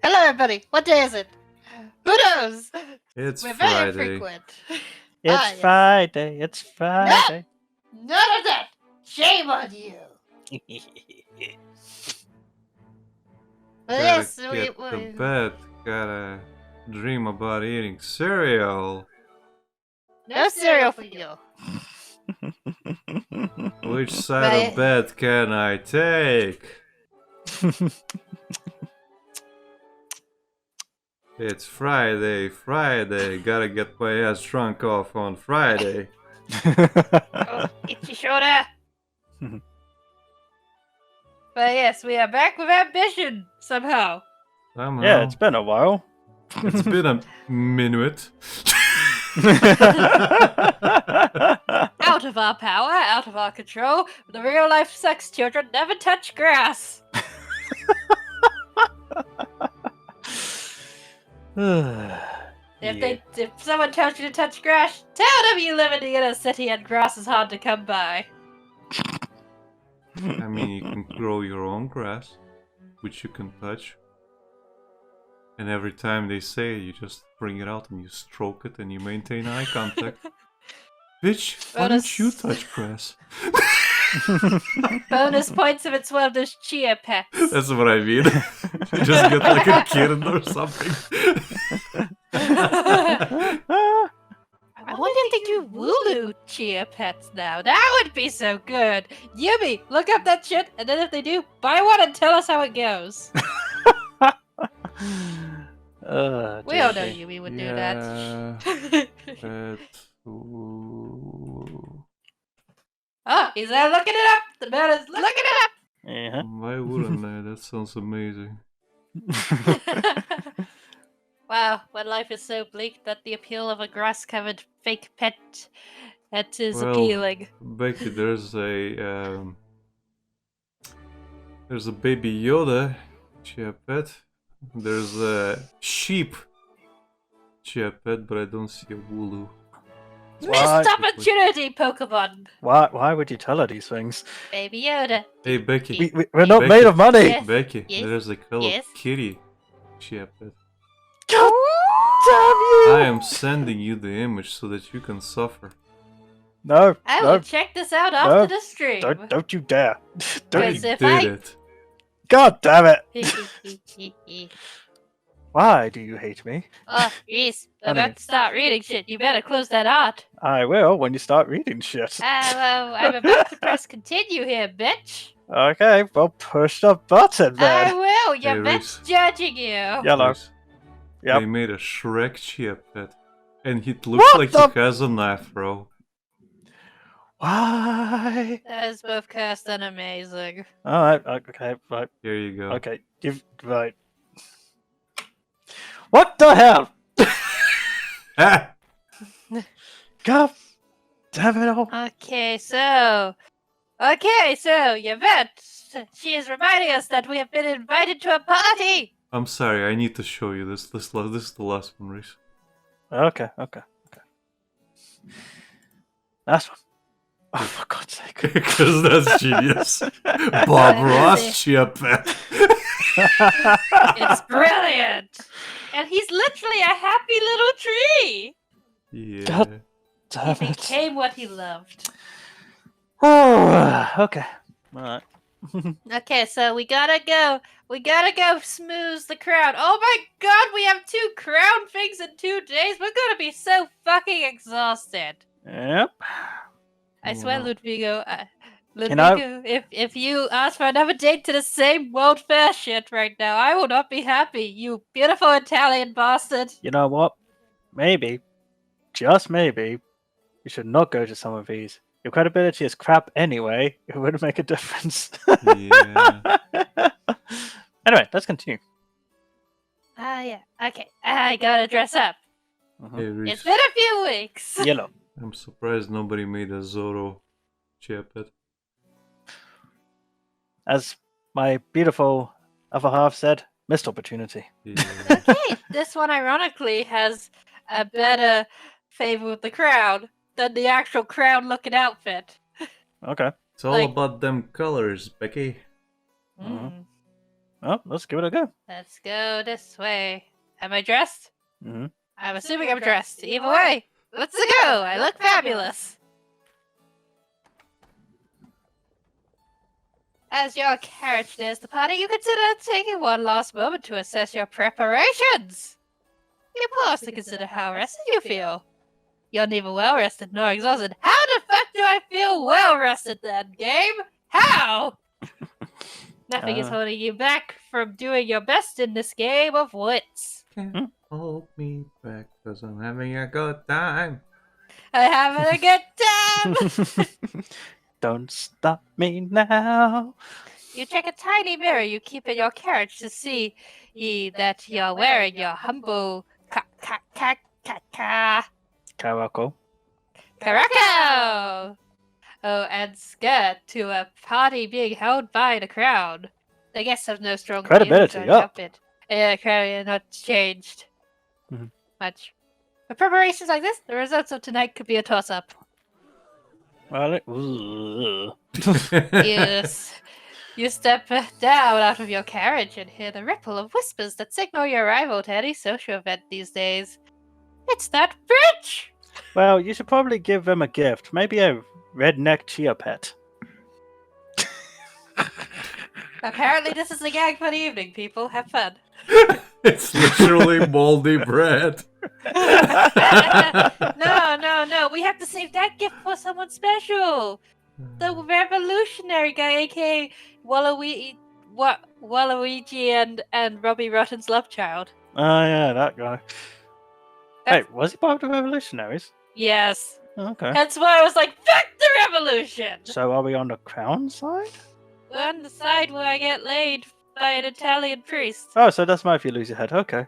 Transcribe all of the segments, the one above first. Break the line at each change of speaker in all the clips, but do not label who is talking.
Hello, everybody. What day is it? Who knows?
It's
We're
Friday.
very frequent.
It's
yes.
Friday. It's Friday.
None of that. Shame on you. But
Gotta
yes,
get to bed. Gotta dream about eating cereal.
no cereal for you.
Which side of bed can I take? It's Friday. Gotta get my ass drunk off on Friday.
Oh, get your shoulder. But yes, we are back with ambition somehow.
Somehow.
Yeah, it's been a while.
It's been a minuet.
Out of our power, out of our control. The real life sex children never touch grass. If someone tells you to touch grass, tell them you live in the inner city and grass is hard to come by.
I mean, you can grow your own grass, which you can touch. And every time they say it, you just bring it out and you stroke it and you maintain eye contact. Bitch, why don't you touch grass?
Bonus points if it's one of those chia pets.
That's what I mean. You just get like a kitten or something.
I wonder if they do Wooloo chia pets now. That would be so good. Yumi, look up that shit, and then if they do, buy one and tell us how it goes. We all know Yumi would do that. Oh, he's there looking it up! The man is looking it up!
Yeah.
Why wouldn't I? That sounds amazing.
Wow, when life is so bleak that the appeal of a grass-covered fake pet is appealing.
Becky, there's a baby Yoda chia pet. There's a sheep chia pet, but I don't see a Wooloo.
Missed opportunity, Pokemon!
Why would you tell her these things?
Baby Yoda.
Hey, Becky.
We're not made of money!
Yes.
Becky,
Yes.
there's a Hello
Yes.
Kitty chia pet.
God damn you!
I am sending you the image so that you can suffer.
No,
I
no,
will check this out after the stream.
don't you dare. Don't
Because
you...
if
Did it.
God damn it! Why do you hate me?
Oh, Rhys, I'm about to start reading shit. You better close that art.
I will when you start reading shit.
Well, I'm about to press continue here, bitch.
Okay, well push the button
I
then.
will. Your
Hey,
vet's
Rhys.
judging you.
Yellow.
Yes.
Yep.
They made a Shrek chia pet. And it looks like he has an afro.
Why?
That is both cursed and amazing.
Alright, okay, right.
Here you go.
Okay, right. What the hell?
Ah!
God damn it all.
Okay, so Yvette, she is reminding us that we have been invited to a party.
I'm sorry, I need to show you this. This is the last one, Rhys.
Okay. Last one. Oh, for God's sake.
Because that's genius. Bob Ross chia pet.
It's brilliant. And he's literally a happy little tree.
Yeah.
God damn
He
it.
became what he loved.
Oh, okay. Alright.
Okay, so we gotta go smooth the crowd. Oh my god, we have 2 crown things in 2 days. We're gonna be so fucking exhausted.
Yep.
I swear,
Wow.
Ludvigo,
Can I-
if you ask for another date to the same World Fair shit right now, I will not be happy, you beautiful Italian bastard.
You know what? Maybe, just maybe, you should not go to some of these. Your credibility is crap anyway. It wouldn't make a difference.
Yeah.
Anyway, let's continue.
Yeah, okay, I gotta dress up.
Hey, Rhys.
It's been a few weeks.
Yellow.
I'm surprised nobody made a Zoro chia pet.
As my beautiful other half said, missed opportunity.
Yeah.
Okay, this one ironically has a better favor with the crowd than the actual crowd-looking outfit.
Okay.
It's all
Like-
about them colors, Becky.
Mhm. Well, let's give it a go.
Let's go this way. Am I dressed?
Hmm.
I'm assuming I'm dressed. Either way, let's go. I look fabulous. As your carriage nears the party, you consider taking one last moment to assess your preparations. You pause to consider how rested you feel. You're neither well rested nor exhausted. How the fuck do I feel well rested then, game? How? Nothing is holding you back from doing your best in this game of wits.
Can't hold me back because I'm having a good time.
I'm having a good time.
Don't stop me now.
You check a tiny mirror you keep in your carriage to see that you're wearing your humble
Caraco.
Caraco! Oh, and skirt to a party being held by the crown. The guests have no strong
Credibility
feelings on
up.
it. Yeah, credibility not changed
Mhm.
much. For preparations like this, the results of tonight could be a toss-up.
Well,
Yes. You step down out of your carriage and hear the ripple of whispers that signal your arrival to any social event these days. It's that bitch!
Well, you should probably give them a gift. Maybe a redneck chia pet.
Apparently this is the gag for the evening, people. Have fun.
It's literally moldy bread.
No. We have to save that gift for someone special. The revolutionary guy, aka Waluigi and Robbie Rotten's love child.
Oh, yeah, that guy.
That's-
Hey, was he part of the Revolutionaries?
Yes.
Oh, okay.
That's why I was like, fuck the revolution!
So are we on the crown side?
We're on the side where I get laid by an Italian priest.
Oh, so that's my if you lose your head. Okay.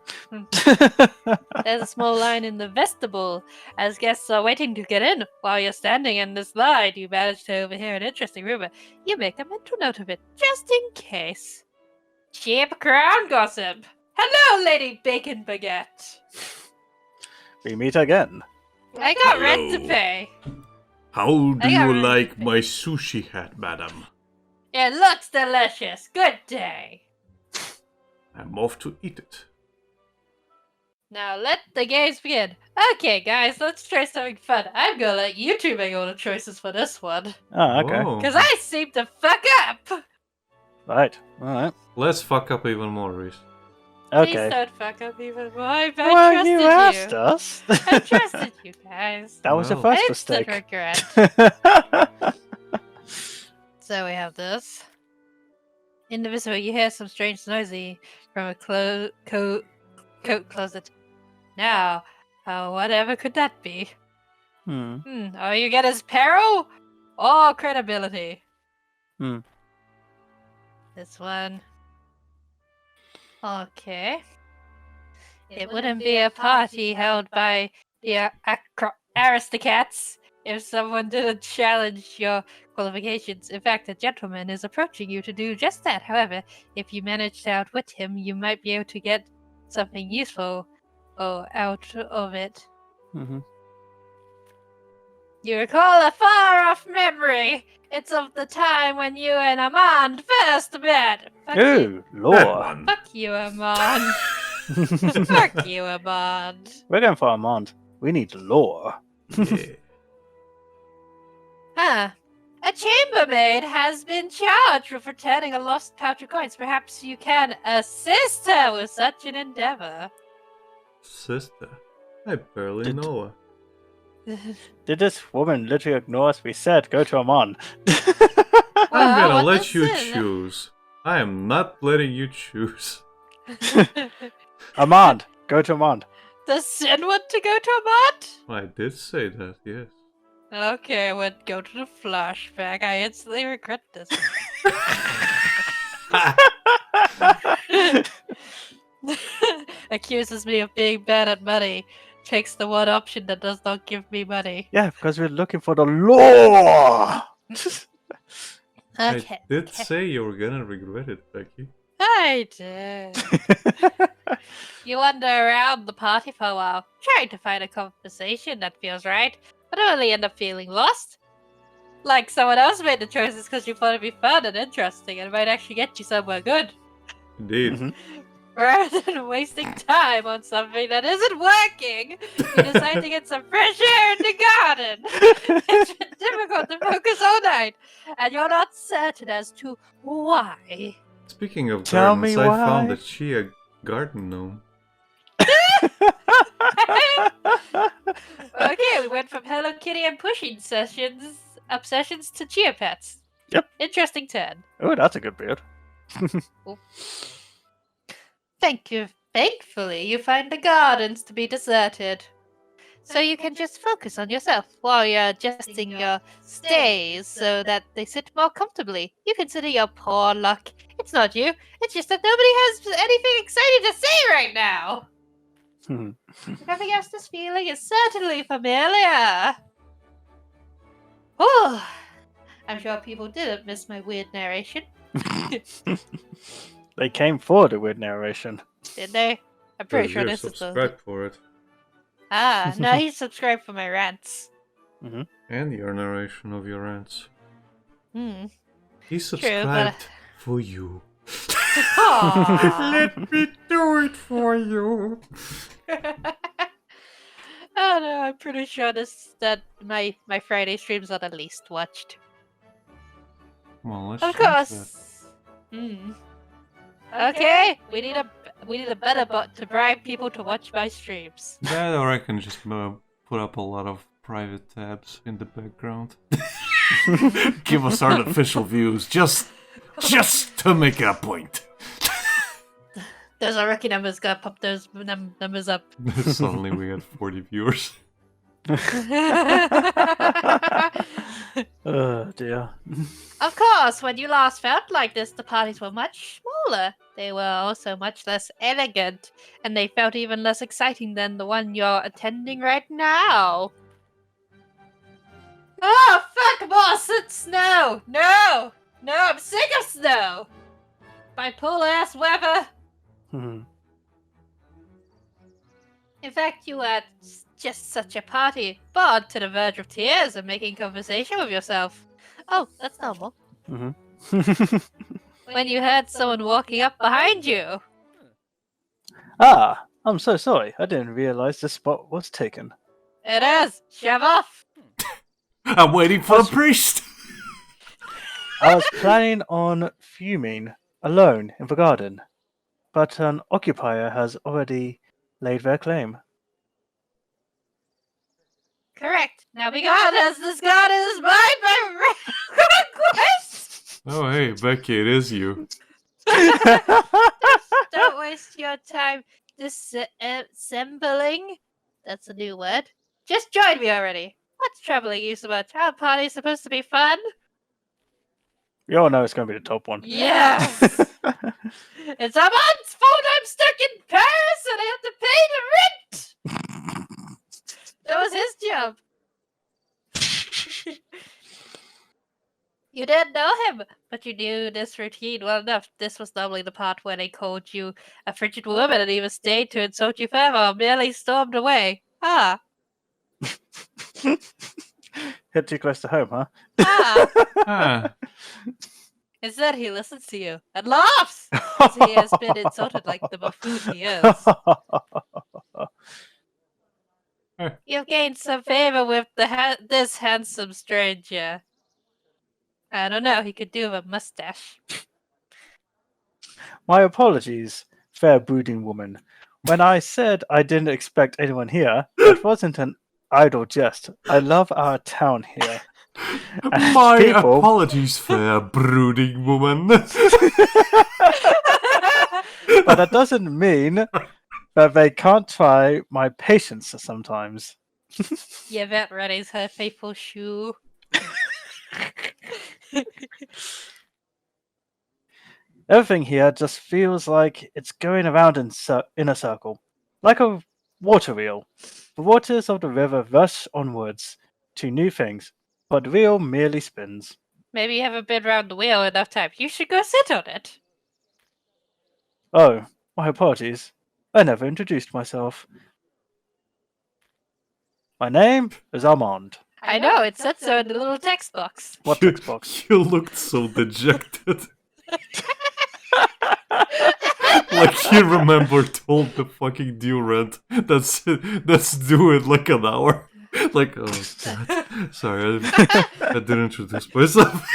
There's a small line in the vestibule. As guests are waiting to get in, while you're standing in this line, you manage to overhear an interesting rumor. You make a mental note of it, just in case. Cheap crown gossip. Hello, Lady Bacon Baguette.
We meet again.
I got rent to
Hello.
pay.
How do
I got
you
really
like
big.
my sushi hat, madam?
It looks delicious. Good day.
I'm off to eat it.
Now let the games begin. Okay, guys, let's try something fun. I'm gonna let you two make all the choices for this one.
Oh, okay.
Whoa.
Because I seem to fuck up.
Right. Alright.
Let's fuck up even more, Rhys.
Please
Okay.
don't fuck up even more. I
Well,
trusted
you
you.
asked us.
I trusted you guys.
That was your
Well.
first
Instant
mistake.
regret. So we have this. In the vestibule, you hear some strange noisy from a coat closet. Now, whatever could that be? Are you get his peril or credibility?
Hmm.
This one. Okay. It wouldn't be a party held by the aristocrats if someone didn't challenge your qualifications. In fact, a gentleman is approaching you to do just that. However, if you manage to outwit him, you might be able to get something useful out of it.
Mm-hmm.
You recall a far-off memory. It's of the time when you and Amand first met. Fuck you.
Ooh, lore.
Fuck you, Amand. Fuck you, Amand.
We're going for Armand. We need lore.
Yeah.
Huh. A chambermaid has been charged with returning a lost pouch of coins. Perhaps you can assist her with such an endeavor.
Sister, I barely
Did-
know her.
Did this woman literally ignore us? We said go to Armand.
I'm
Well,
gonna
what
let
is
you
it?
choose. I am not letting you choose.
Armand, go to Armand.
Does Sin want to go to Amand?
I did say that, yes.
Okay, I would go to the flashback. I instantly regret this. Accuses me of being bad at money. Takes the one option that does not give me money.
Yeah, because we're looking for the lore.
Okay.
I did say you were gonna regret it, Becky.
I did. You wander around the party for a while, trying to find a conversation that feels right, but only end up feeling lost. Like someone else made the choices because you thought it'd be fun and interesting and might actually get you somewhere good.
Indeed.
Mhm.
Rather than wasting time on something that isn't working, you decide to get some fresh air in the garden. It's been difficult to focus all night, and you're not certain as to why.
Speaking of
Tell
gardens,
me
I found
why.
a chia garden gnome.
Okay, we went from Hello Kitty and pushing obsessions to chia pets.
Yep.
Interesting turn.
Oh, that's a good beard.
Thank you. Thankfully, you find the gardens to be deserted. So you can just focus on yourself while you're adjusting your stays so that they sit more comfortably. You consider your poor luck. It's not you. It's just that nobody has anything exciting to say right now. Having us this feeling is certainly familiar. Oh, I'm sure people didn't miss my weird narration,
They came for the weird narration.
did they? I'm pretty sure
You
this is the...
subscribed for it.
Ah, no, he subscribed for my rants.
And your narration of your rants.
Hmm.
He subscribed for you.
Aw.
Let me do it for you.
Oh no, I'm pretty sure that my Friday streams are the least watched.
Well, let's
Of
change that.
course. Hmm. Okay, we need a better bot to bribe people to watch my streams.
Yeah, I reckon just put up a lot of private tabs in the background. Give us artificial views, just to make a point.
Those Iraqi numbers gotta pop those numbers up.
Suddenly we had 40 viewers.
Oh dear.
Of course, when you last felt like this, the parties were much smaller. They were also much less elegant, and they felt even less exciting than the one you're attending right now. Oh, fuck boss, it's snow! No! No, I'm sick of snow! Bipolar ass weather! In fact, you were just such a party, bored to the verge of tears and making conversation with yourself. Oh, that's normal. When you heard someone walking up behind you.
Ah, I'm so sorry. I didn't realize the spot was taken.
It is! Shove off!
I'm waiting for the priest!
I was planning on fuming alone in the garden, but an occupier has already laid their claim.
Correct. Now be gone, as this garden is mine by request!
Oh hey, Becky, it is you.
Don't waste your time dissembling. That's a new word. Just join me already. What's troubling you so much? Our party's supposed to be fun.
We all know it's going to be the top one.
Yes! It's a month's fault I'm stuck in Paris and I have to pay the rent! That was his job. You didn't know him, but you knew this routine well enough. This was normally the part where they called you a frigid woman and even stayed to insult you further or merely stormed away. Ah.
Hit too close to home, huh?
Ah.
Ah,
Instead, he listens to you and laughs as he has been insulted like the buffoon he is. You've gained some favor with this handsome stranger. I don't know, he could do with a mustache.
My apologies, fair brooding woman. When I said I didn't expect anyone here, that wasn't an idle jest. I love our town here. And
my
people-
apologies, fair brooding woman.
But that doesn't mean that they can't try my patience sometimes.
Yvette readies her faithful shoe.
Everything here just feels like it's going around in a circle, like a water wheel. The waters of the river rush onwards to new things, but the wheel merely spins.
Maybe you haven't been round the wheel enough times. You should go sit on it.
Oh, my apologies. I never introduced myself. My name is Armand.
I know, it said so in the little text box.
What text box?
You looked so dejected. like he remembered all the fucking due rent that's due in like an hour. Like, oh god, sorry, I didn't introduce myself.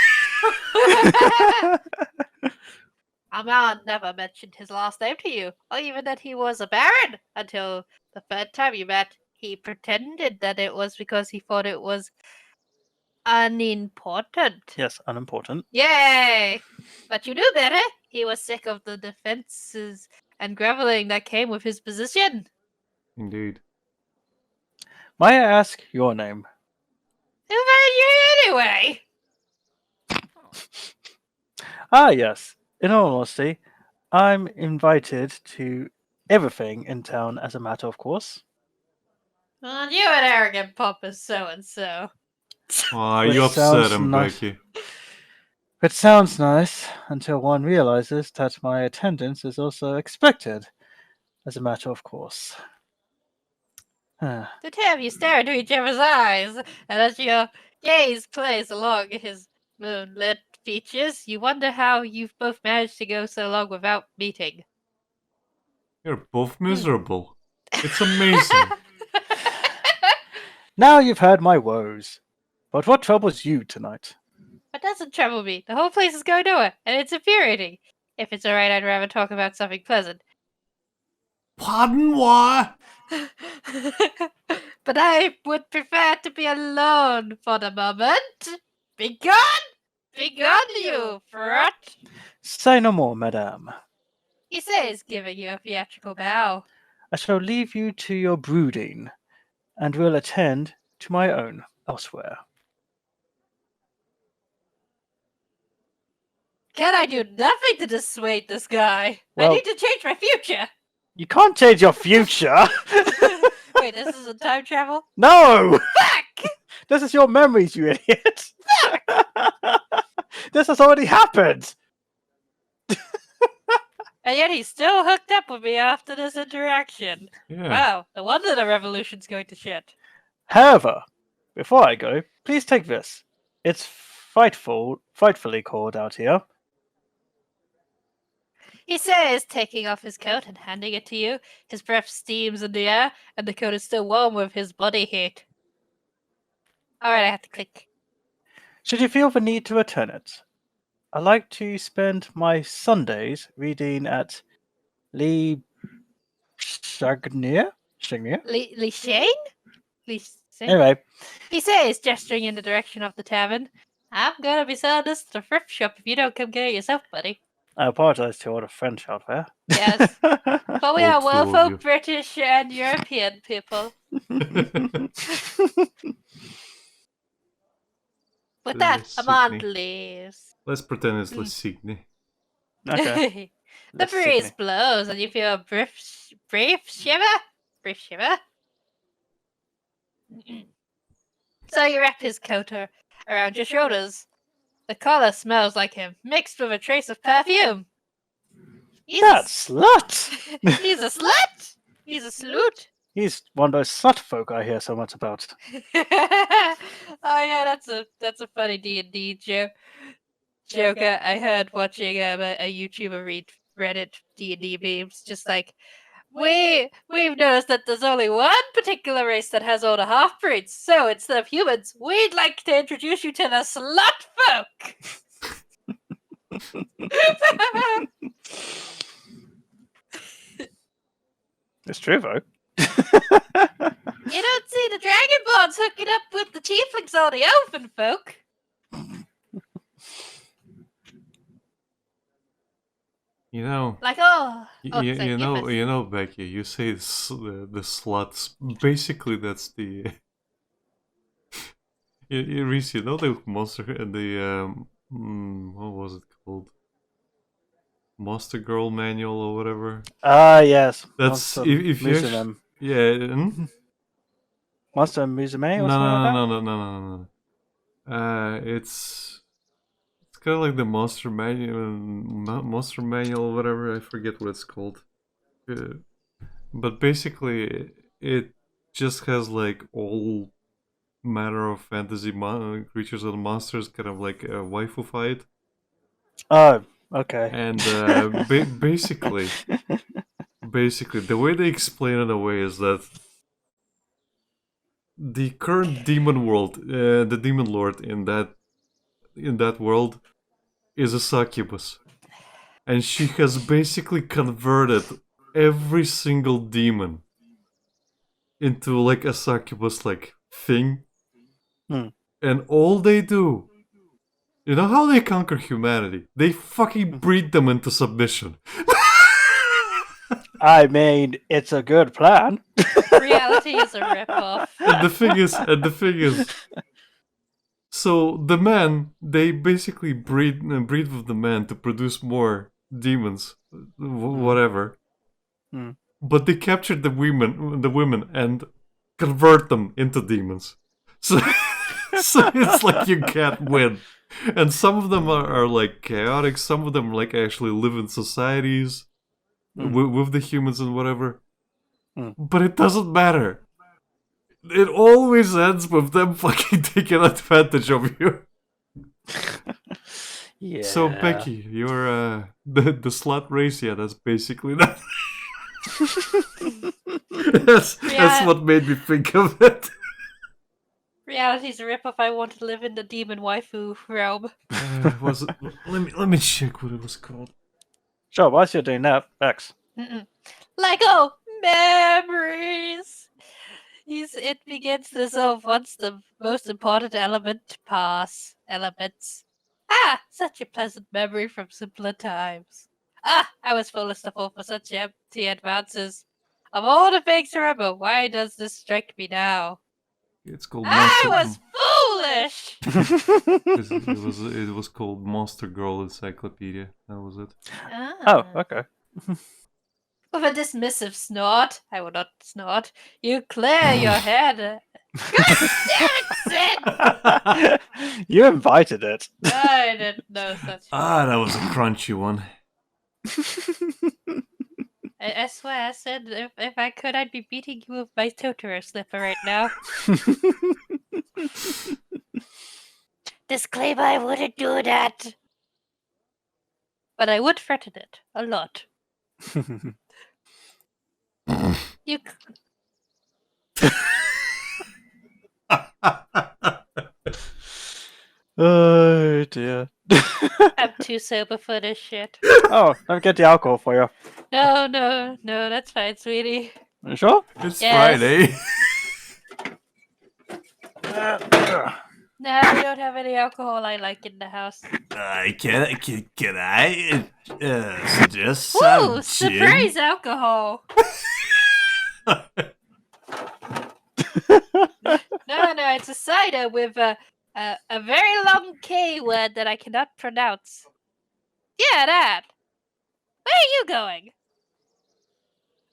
Armand never mentioned his last name to you, or even that he was a baron, until the third time you met. He pretended that it was because he thought it was unimportant.
Yes, unimportant.
Yay! But you knew better. He was sick of the defenses and groveling that came with his position.
Indeed.
May I ask your name?
Who made you anyway?
Ah, yes. In all honesty, I'm invited to everything in town as a matter of course.
Well, you an arrogant pompous so-and-so.
Aw,
Which
you upset
sounds
him,
nice.
Becky.
It sounds nice until one realizes that my attendance is also expected as a matter of course.
The two of you stare into each other's eyes, and as your gaze plays along his moonlit features, you wonder how you've both managed to go so long without meeting.
You're both miserable. It's amazing.
Now you've heard my woes. But what troubles you tonight?
What doesn't trouble me? The whole place is going nowhere, and it's infuriating. If it's alright, I'd rather talk about something pleasant.
Pardon what?
But I would prefer to be alone for the moment. Begone! Begone, you frot!
Say no more, madame.
He says, giving you a theatrical bow.
I shall leave you to your brooding, and will attend to my own elsewhere.
Can I do nothing to dissuade this guy?
Well-
I need to change my future!
You can't change your future!
Wait, this isn't time travel?
No!
Fuck!
This is your memories, you idiot! This has already happened!
And yet he's still hooked up with me after this interaction.
Yeah.
Wow, no wonder the revolution's going to shit.
However, before I go, please take this. It's frightfully cold out here.
He says, taking off his coat and handing it to you. His breath steams in the air, and the coat is still warm with his body heat. Alright, I have to click.
Should you feel the need to return it, I like to spend my Sundays reading at louis-antoine?
Lee Shane?
Anyway,
He says, gesturing in the direction of the tavern. I'm gonna be selling this to the thrift shop if you don't come get it yourself, buddy.
I apologize to all the French out there.
Yes. But we are
All two of
woeful
you.
British and European people. With that, Amand leaves.
Let's pretend it's Lesigne.
Okay.
The
let's see.
breeze blows and you feel a brief shiver. Brief shiver. So you wrap his coat around your shoulders. The collar smells like him, mixed with a trace of perfume. He's
That slut!
He's a slut! He's a slut!
He's one of those slut folk I hear so much about.
Oh yeah, that's a funny D&D joke I heard watching a YouTuber read Reddit D&D memes. Just like, we've noticed that there's only one particular race that has all the half-breeds. So instead of humans, we'd like to introduce you to the slut folk.
It's true, though.
You don't see the Dragonborns hooking up with the tieflings or the elfin folk.
You know,
Like, oh,
you
sorry,
know, Becky. You say the sluts. Basically, that's the. Rhys, you know the monster, what was it called? Monster Girl Manual or whatever.
Ah, yes.
That's
Monster
if you actually,
Musume.
yeah.
Monster Musume
No,
or something like that?
no. It's kind of like the Monster Manual, or whatever. I forget what it's called. But basically, it just has like all manner of fantasy creatures and monsters, kind of like a waifu fight.
Oh, okay.
And basically, basically, the way they explain it away is that the current demon world, the demon lord in that world, is a succubus, and she has basically converted every single demon into like a succubus like thing, and all they do. You know how they conquer humanity? They fucking breed them into submission.
I mean, it's a good plan.
Reality is a ripoff.
And the thing is, so the men, they basically breed with the men to produce more demons, whatever. But they capture the women, and convert them into demons. So, so it's like you can't win. And some of them are like chaotic. Some of them like actually live in societies with the humans and whatever. But it doesn't matter. It always ends with them fucking taking advantage of you.
Yeah.
So Becky, you're the slut race. Yeah, that's basically that. That's what made me think of it.
Reality's a ripoff. I want to live in the demon waifu realm.
Was it? Let me check what it was called.
Sure, whilst you're doing that, Bex.
Lego memories. It begins to solve once the most important element pass. Elements. Ah, such a pleasant memory from simpler times. Ah, I was full of stuff for such empty advances. Of all the things to remember, why does this strike me now?
It's called
I was foolish!
It was called Monster Girl Encyclopedia. That was it.
Oh, okay.
With a dismissive snort, I will not snort, you clear your head. God damn it, Sid!
You invited it.
I didn't know such.
That was a crunchy one.
I swear, Sid, if I could, I'd be beating you with my Totoro slipper right now. Disclaimer, I wouldn't do that. But I would threaten it a lot. You.
Oh dear.
I'm too sober for this shit.
Oh, let me get the alcohol for you.
No, that's fine, sweetie.
You sure?
It's
Yes.
Friday.
No, we don't have any alcohol I like in the house.
Can I suggest
Ooh, surprise alcohol! No, it's a cider with a very long K word that I cannot pronounce. Yeah, that. Where are you going?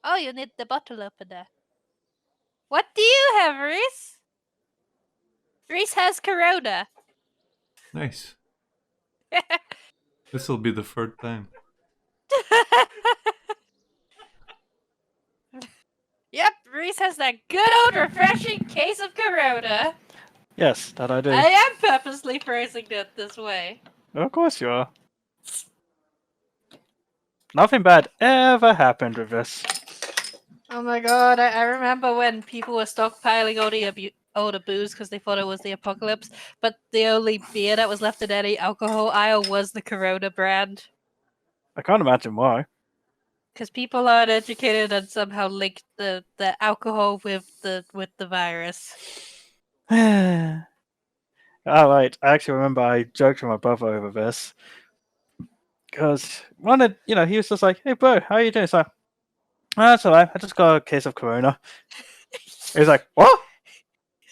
Oh, you need the bottle opener. What do you have, Rhys? Rhys has Corona.
Nice. This will be the third time.
Yep, Rhys has that good old refreshing case of Corona.
Yes, that I do.
I am purposely phrasing it this way.
Of course you are. Nothing bad ever happened with this.
Oh my god, I remember when people were stockpiling all the booze because they thought it was the apocalypse, but the only beer that was left in any alcohol aisle was the Corona brand.
I can't imagine why.
Because people aren't educated and somehow linked the alcohol with the virus.
Oh, right. I actually remember I joked with my brother over this. Because, he was just like, hey, bro, how are you doing? It's like, oh, that's alright. I just got a case of Corona. He was like, what?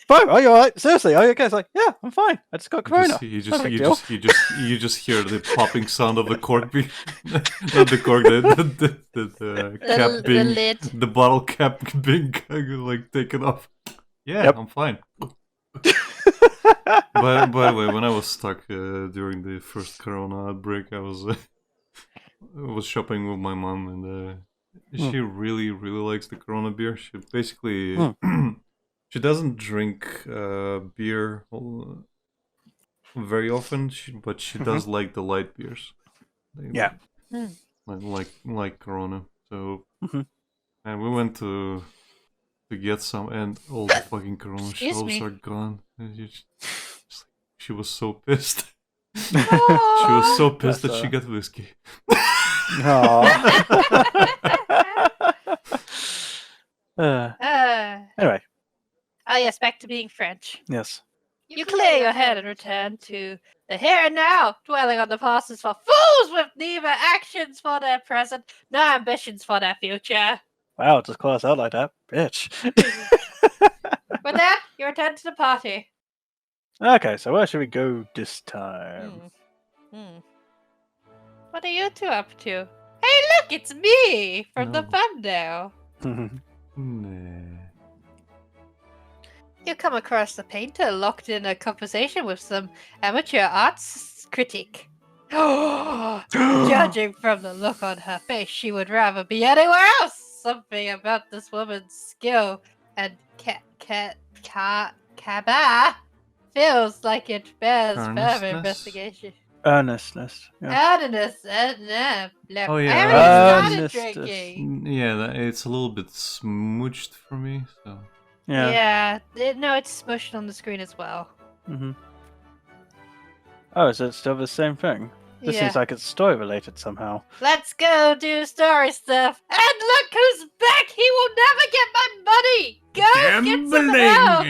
Bro, are you alright? Seriously, are you okay? It's like, yeah, I'm fine. I just got Corona.
You just hear the popping sound of the cork being, not the cork, the cap being,
lid.
the bottle cap being like taken off. Yeah,
Yep.
I'm fine. By the way, when I was stuck during the first Corona outbreak, I was shopping with my mom, and she really likes the Corona beer. She basically she doesn't drink beer very often, but she does like the light beers.
Yeah.
Like Corona. So,
Mhm.
and we went to get some, and all the fucking Corona
Excuse
shelves
me.
are gone. And she was so pissed. She was
Aw.
so pissed
Bless
that she
her.
got whiskey.
Anyway,
Ah, yes, back to being French.
yes.
You clear your head and return to the here and now, dwelling on the past is for fools with neither actions for their present nor ambitions for their future.
Wow, just call us out like that, bitch.
With that, you return to the party.
Okay, so where should we go this time?
What are you two up to? Hey, look, it's me from the
No.
thumbnail.
Nah.
You come across the painter locked in a conversation with some amateur arts critic. Judging from the look on her face, she would rather be anywhere else. Something about this woman's skill and cabah feels like it bears further
Earnestness?
investigation.
Earnestness. Yeah.
Earnestness,
Oh,
I
yeah,
haven't even started
earnestness.
drinking.
Yeah, it's a little bit smooched for me, so.
Yeah.
No, it's smushed on the screen as well.
Mm-hmm. Oh, is it still the same thing? This
Yeah.
seems like it's story related somehow.
Let's go do story stuff. And look who's back! He will never get my money! Go get some help!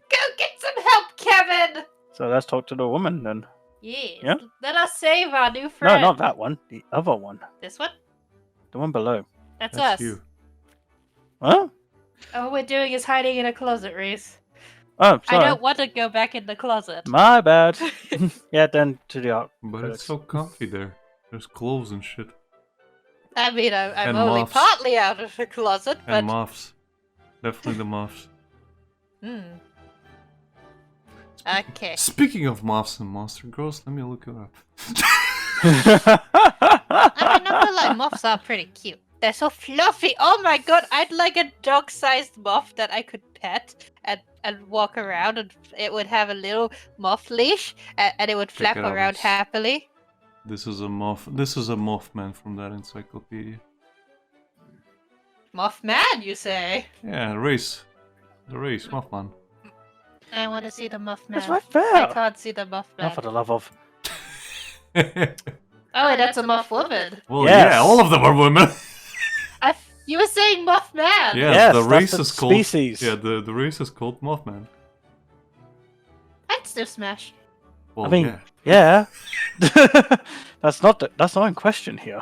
Go get some help, Kevin!
So let's talk to the woman then.
Yes.
Yeah?
Let us save our new friend.
No, not that one. The other one.
This one?
The one below.
That's
That's
us.
you.
Huh?
All we're doing is hiding in a closet, Rhys.
Oh,
I
sorry.
don't want to go back in the closet.
My bad. Yeah, then to the art.
But
critics.
it's so comfy there. There's clothes and shit.
I mean, I'm
And
only
moths.
partly out of the closet, but...
And moths. Definitely the moths.
Okay.
Speaking of moths and monster girls, let me look it up.
I mean, not gonna lie, moths are pretty cute. They're so fluffy. Oh my god, I'd like a dog-sized moth that I could pet and walk around, and it would have a little moth leash, and it would
Check
flap
it out,
around
Rhys.
happily.
This is a moth. This is a Mothman from that encyclopedia.
Mothman, you say?
Yeah, race. The race, Mothman.
I want to see the Mothman.
It's right
I
there.
can't see the Mothman.
Oh, for the love of.
Oh, wait, that's a moth woman.
Well,
Yes.
yeah, all of them are women.
You were saying Mothman.
Yeah,
Yes,
the
that's
race
the
is called.
species.
Yeah, the race is called Mothman.
I'd still smash.
Well,
I mean,
yeah.
yeah. That's not in question here.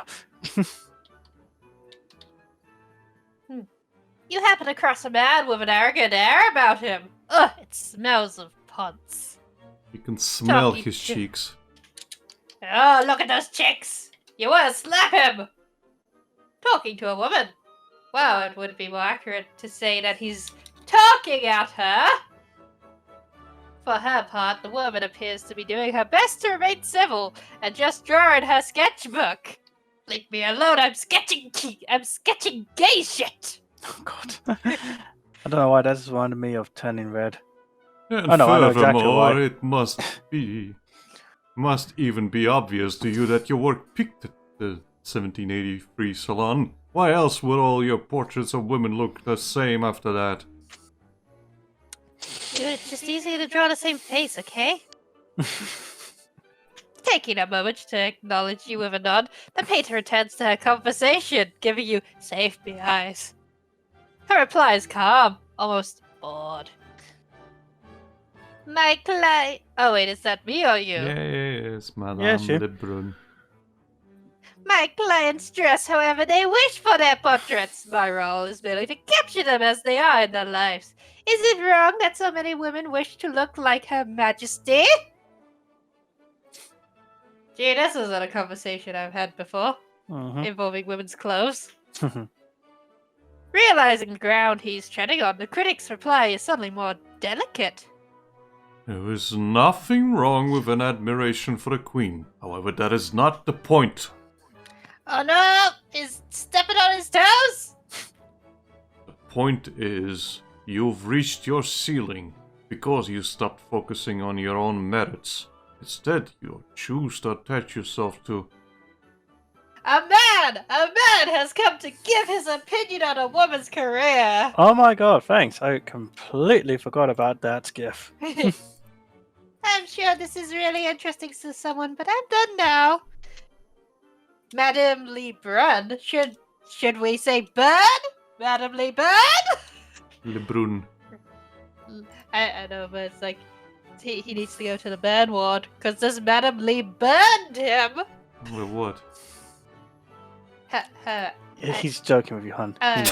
You happen across a man with an arrogant air about him. Ugh, it smells of punts.
You can smell
Talking
his
to-
cheeks.
Oh, look at those chicks! You want to slap him! Talking to a woman. Well, it would be more accurate to say that he's talking at her. For her part, the woman appears to be doing her best to remain civil and just drawing her sketchbook. Leave me alone, I'm sketching gay shit!
Oh God. I don't know why that's reminded me of Turning Red.
And
I know exactly
furthermore,
why.
it must even be obvious to you that your work peaked at the 1783 salon. Why else would all your portraits of women look the same after that?
Dude, it's just easy to draw the same face, okay? Taking a moment to acknowledge you with a nod, the painter returns to her conversation, giving you safety eyes. Her reply is calm, almost bored. My client... Oh wait, is that me or you?
Yes, Madame
Yes, you.
Lebrun.
My clients dress however they wish for their portraits. My role is merely to capture them as they are in their lives. Is it wrong that so many women wish to look like Her Majesty? Gee, this isn't a conversation I've had before, involving women's clothes. Realizing the ground he's treading on, the critic's reply is suddenly more delicate.
There is nothing wrong with an admiration for the Queen. However, that is not the point.
Oh no! He's stepping on his toes!
The point is, you've reached your ceiling because you stopped focusing on your own merits. Instead, you choose to attach yourself to...
A man has come to give his opinion on a woman's career.
Oh my god, thanks. I completely forgot about that gif.
I'm sure this is really interesting to someone, but I'm done now. Madame Lebrun, should we say Burn? Madame Lebrun?
Lebrun.
I know, but it's like he needs to go to the burn ward because this Madame Lee burned him.
Well, what?
He's joking with you, hun.
I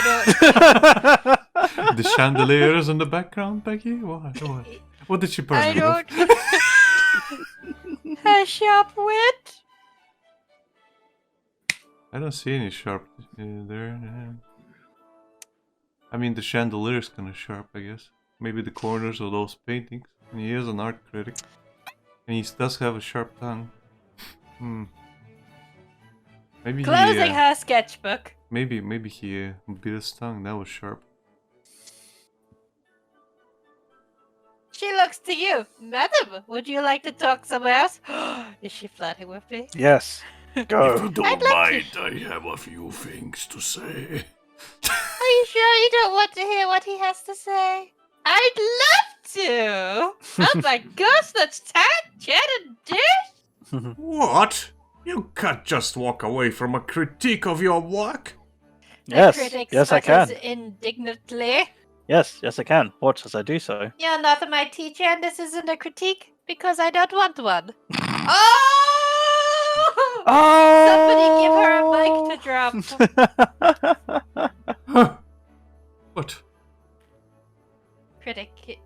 don't.
The chandeliers in the background, Becky? What? What did she burn
I
you
don't.
with?
Her sharp wit.
I don't see any sharp there. I mean, the chandelier's kind of sharp, I guess. Maybe the corners of those paintings. And he is an art critic. And he does have a sharp tongue. Maybe
Closing her sketchbook.
Maybe he bit his tongue. That was sharp.
She looks to you. Madam, would you like to talk somewhere else? Is she flirting with me?
Yes. Go.
If you don't
I'd like
mind, I have a few things to say.
Are you sure you don't want to hear what he has to say? I'd love to! Oh my gosh, let's chat and dish!
What? You can't just walk away from a critique of your work?
Yes,
critic
yes I can.
sputters indignantly.
Yes, I can. Watch as I do so.
You're not my teacher and this isn't a critique because I don't want one. Oh!
Oh!
Somebody give her a mic to drop.
Huh. What?
Critique?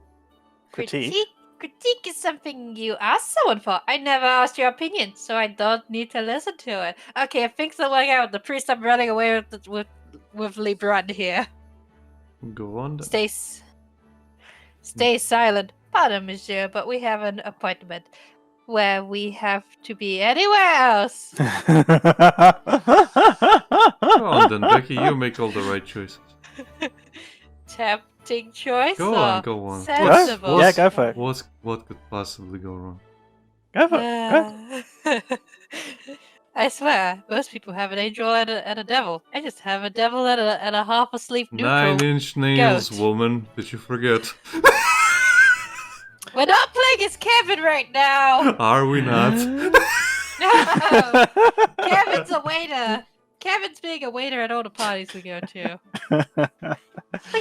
Critique is something you ask someone for. I never asked your opinion, so I don't need to listen to it. Okay, if things don't work out with the priest, I'm running away with Lebrun here.
Go on then.
Stay silent. Pardon, monsieur, but we have an appointment where we have to be anywhere else.
Go on then, Becky. You make all the right choices.
Tempting choice.
Go on, go on.
Sensible.
Yeah, go for it.
What could possibly go wrong?
Go for it. Go.
I swear, most people have an angel and a devil. I just have a devil and a half asleep neutral.
9-inch nails,
goat.
woman. Did you forget?
We're not playing as Kevin right now.
Are we not?
No, Kevin's a waiter. Kevin's being a waiter at all the parties we go to. The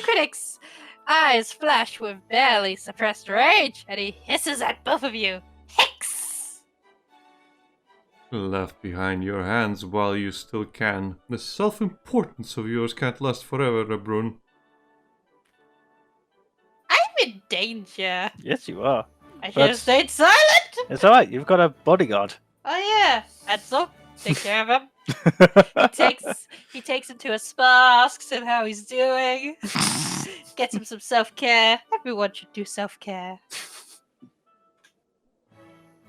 critic's eyes flash with barely suppressed rage, and he hisses at both of you. Hicks!
Left behind your hands while you still can. The self-importance of yours can't last forever, Lebrun.
I'm in danger.
Yes, you are.
I should have stayed silent.
It's alright, you've got a bodyguard.
Oh yeah, Edsel, take care of him. He takes him to a spa, asks him how he's doing, gets him some self-care. Everyone should do self-care.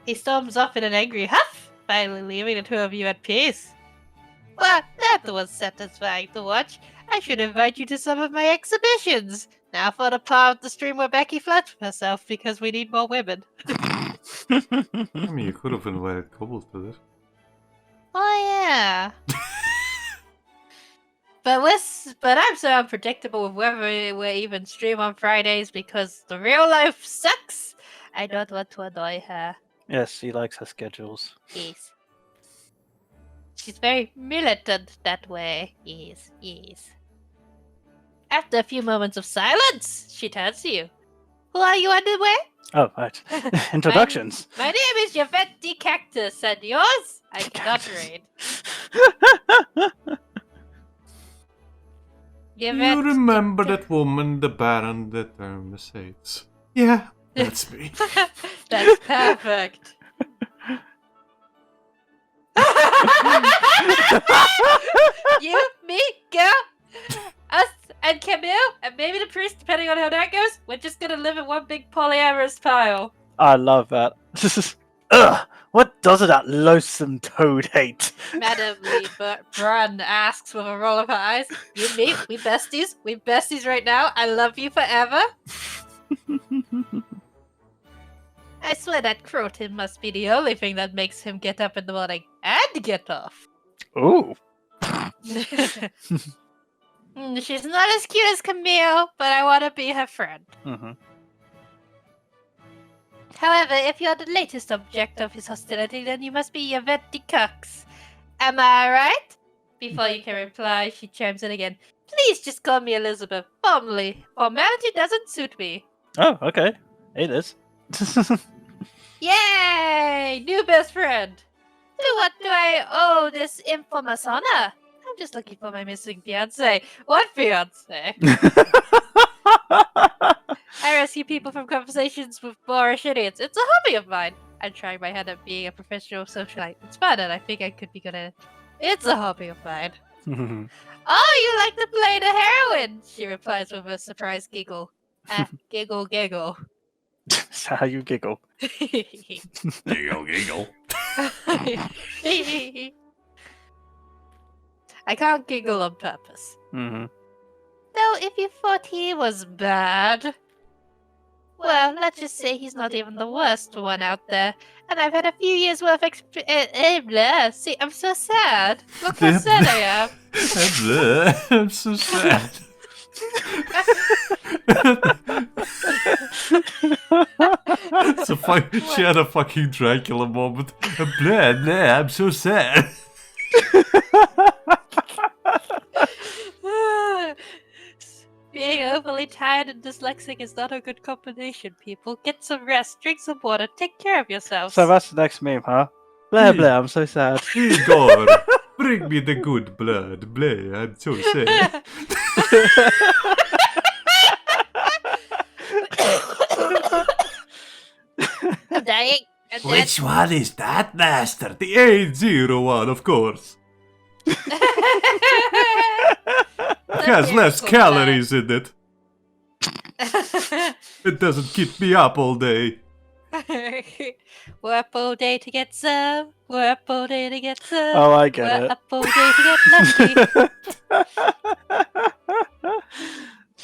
He storms off in an angry huff, finally leaving the two of you at peace. Well, that was satisfying to watch. I should invite you to some of my exhibitions. Now for the part of the stream where Becky flirts with herself because we need more women.
I mean, you could have invited couples to this.
Oh yeah. But I'm so unpredictable with whether we even stream on Fridays because the real life sucks. I don't want to annoy her.
Yes, she likes her schedules.
Yes. She's very militant that way. Yes, yes. After a few moments of silence, she turns to you. Who are you anyway?
Oh, right. Introductions.
My name is Yvette de Cactus, and yours? I cannot read.
You remember that woman, the Baron, the Mercedes? Yeah, that's me.
That's perfect. You, me, girl, us, and Camille, and maybe the priest, depending on how that goes. We're just gonna live in one big polyamorous pile.
I love that. Ugh! What does that loathsome toad hate?
Madame Lebrun asks with a roll of her eyes. You, me, we besties? We besties right now? I love you forever? I swear that Croton must be the only thing that makes him get up in the morning and get off.
Ooh.
She's not as cute as Camille, but I want to be her friend.
Mm-hmm.
However, if you're the latest object of his hostility, then you must be Yvette de Cox. Am I right? Before you can reply, she chimes in again. Please just call me Elizabeth. Formality doesn't suit me.
Oh, okay. It is.
Yay! New best friend! To what do I owe this infamous honor? I'm just looking for my missing fiancé. What fiancé? I rescue people from conversations with boorish idiots. It's a hobby of mine. I'm trying my hand at being a professional socialite. It's fun and I think I could be good at it. It's a hobby of mine. Oh, you like to play the heroine? She replies with a surprised giggle. Giggle, giggle.
That's how you giggle.
Giggle, giggle.
I can't giggle on purpose.
Mm-hmm.
Though if you thought he was bad... Well, let's just say he's not even the worst one out there. And I've had a few years worth of See, I'm so sad. Look how sad I am.
I'm so sad. She had a fucking Dracula moment. Blah, blah, I'm so sad.
Being overly tired and dyslexic is not a good combination, people. Get some rest, drink some water, take care of yourselves.
So that's the next meme, huh? Blah, blah, I'm so sad.
Igor, bring me the good blood. Blah, I'm so sad.
I'm dying. I'm dead.
Which one is that, master? The 801, of course. It has less calories in it. It doesn't keep me up all day.
Work all day to get some. Work all day to get some.
Oh, I get
Work
it.
up all day to get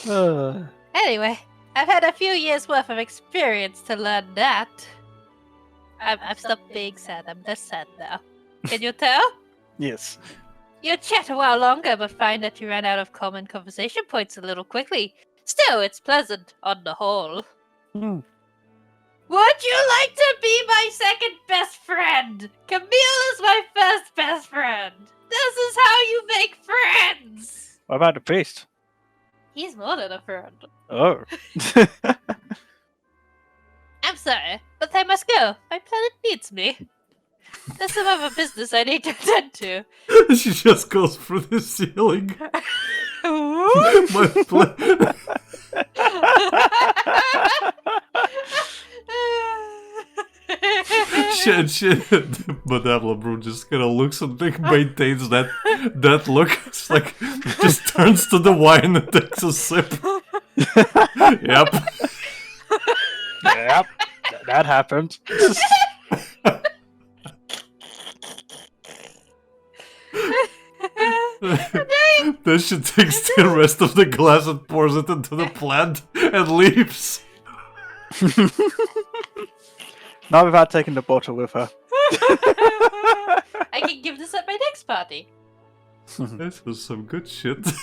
lucky. Anyway, I've had a few years worth of experience to learn that. I've stopped being sad. I'm less sad now. Can you tell?
Yes.
You chat a while longer, but find that you ran out of common conversation points a little quickly. Still, it's pleasant on the whole.
Hmm.
Would you like to be my second best friend? Camille is my first best friend. This is how you make friends.
What about the priest?
He's more than a friend.
Oh.
I'm sorry, but I must go. My planet needs me. There's some other business I need to attend to.
She just goes for the ceiling. My shit. Madame Lebrun just kind of looks and maintains that look. It's like, just turns to the wine and takes a sip. Yep.
Yep. That happened.
Then she takes the rest of the glass and pours it into the plant and leaves.
Not without taking the bottle with her.
I can give this at my next party.
This was some good shit.
I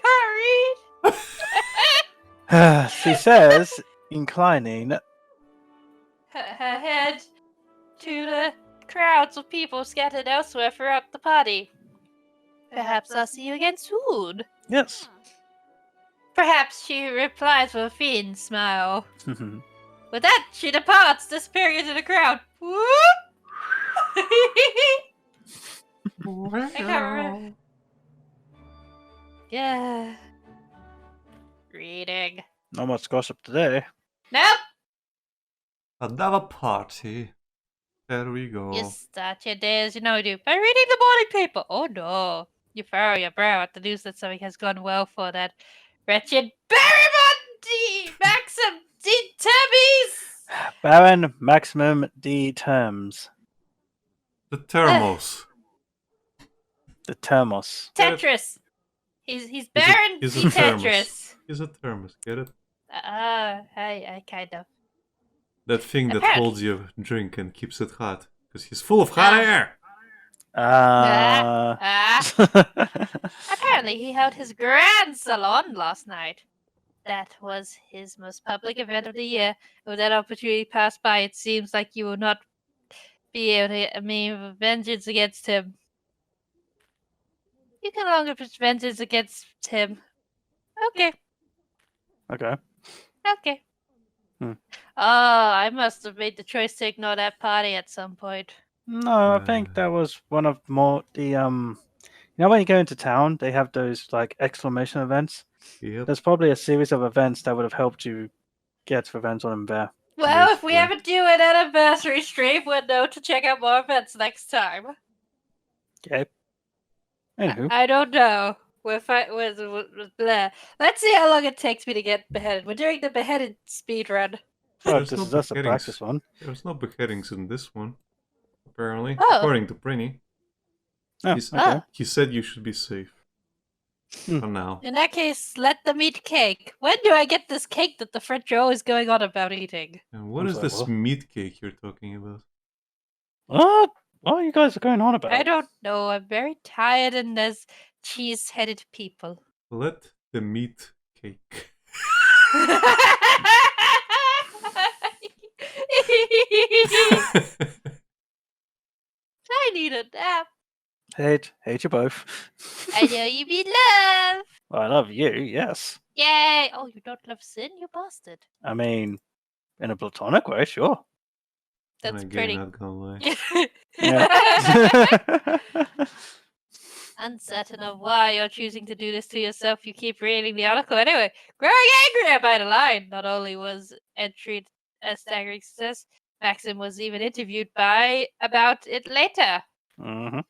can't read.
She says, inclining.
Her head to the crowds of people scattered elsewhere throughout the party. Perhaps I'll see you again soon.
Yes.
Perhaps she replies with a fiend smile. With that, she departs, disappearing into the crowd. Whoop! I can't remember. Yeah. Reading.
Not much gossip today.
Nope!
Another party. There we go.
You start your day as you know you do by reading the morning paper. Oh no. You furrow your brow at the news that something has gone well for that wretched Barrymont D. Maxim D. Tabbies!
Baron Maximum D. Terms.
The thermos.
The Termos.
Tetris! He's Baron
he's
D.
a thermos.
Tetris.
He's a thermos, get it?
I kind of.
That thing that
Apparently-
holds your drink and keeps it hot. Because he's full of hot air!
Apparently, he held his grand salon last night. That was his most public event of the year. When that opportunity passed by, it seems like you will not be able to get vengeance against him. You can no longer push vengeance against him. Okay.
Okay.
Okay.
Hmm.
Oh, I must have made the choice to ignore that party at some point.
No, I think that was one of more the You know when you go into town, they have those like exclamation events.
Yep.
There's probably a series of events that would have helped you get revenge on him there.
Well, if we
Basically.
ever do an anniversary stream, we'll know to check out more events next time.
Okay. Anywho,
I don't know. Blah. Let's see how long it takes me to get beheaded. We're doing the beheaded speed run.
well,
There's
this
no
is just a
beheadings.
practice one.
There's no beheadings in this one. Apparently.
Oh.
According to Prinny.
Oh,
He's-
okay.
He said you should be safe. For now.
In that case, let them eat cake. When do I get this cake that the French are always going on about eating?
And what
I'm
is
sorry,
this
what?
meat cake you're talking about?
What are you guys going on about?
I don't know. I'm very tired and there's cheese-headed people.
Let the meat cake.
I need a nap.
Hate you both.
I know you mean love.
I love you, yes.
Yay! Oh, you don't love sin, you bastard.
I mean, in a platonic way, sure.
That's
Again,
pretty.
not gonna lie.
Yeah.
Uncertain of why you're choosing to do this to yourself, you keep reading the article anyway. Growing angrier by the line. Not only was entry a staggering success, Maxim was even interviewed about it later.
Mhm.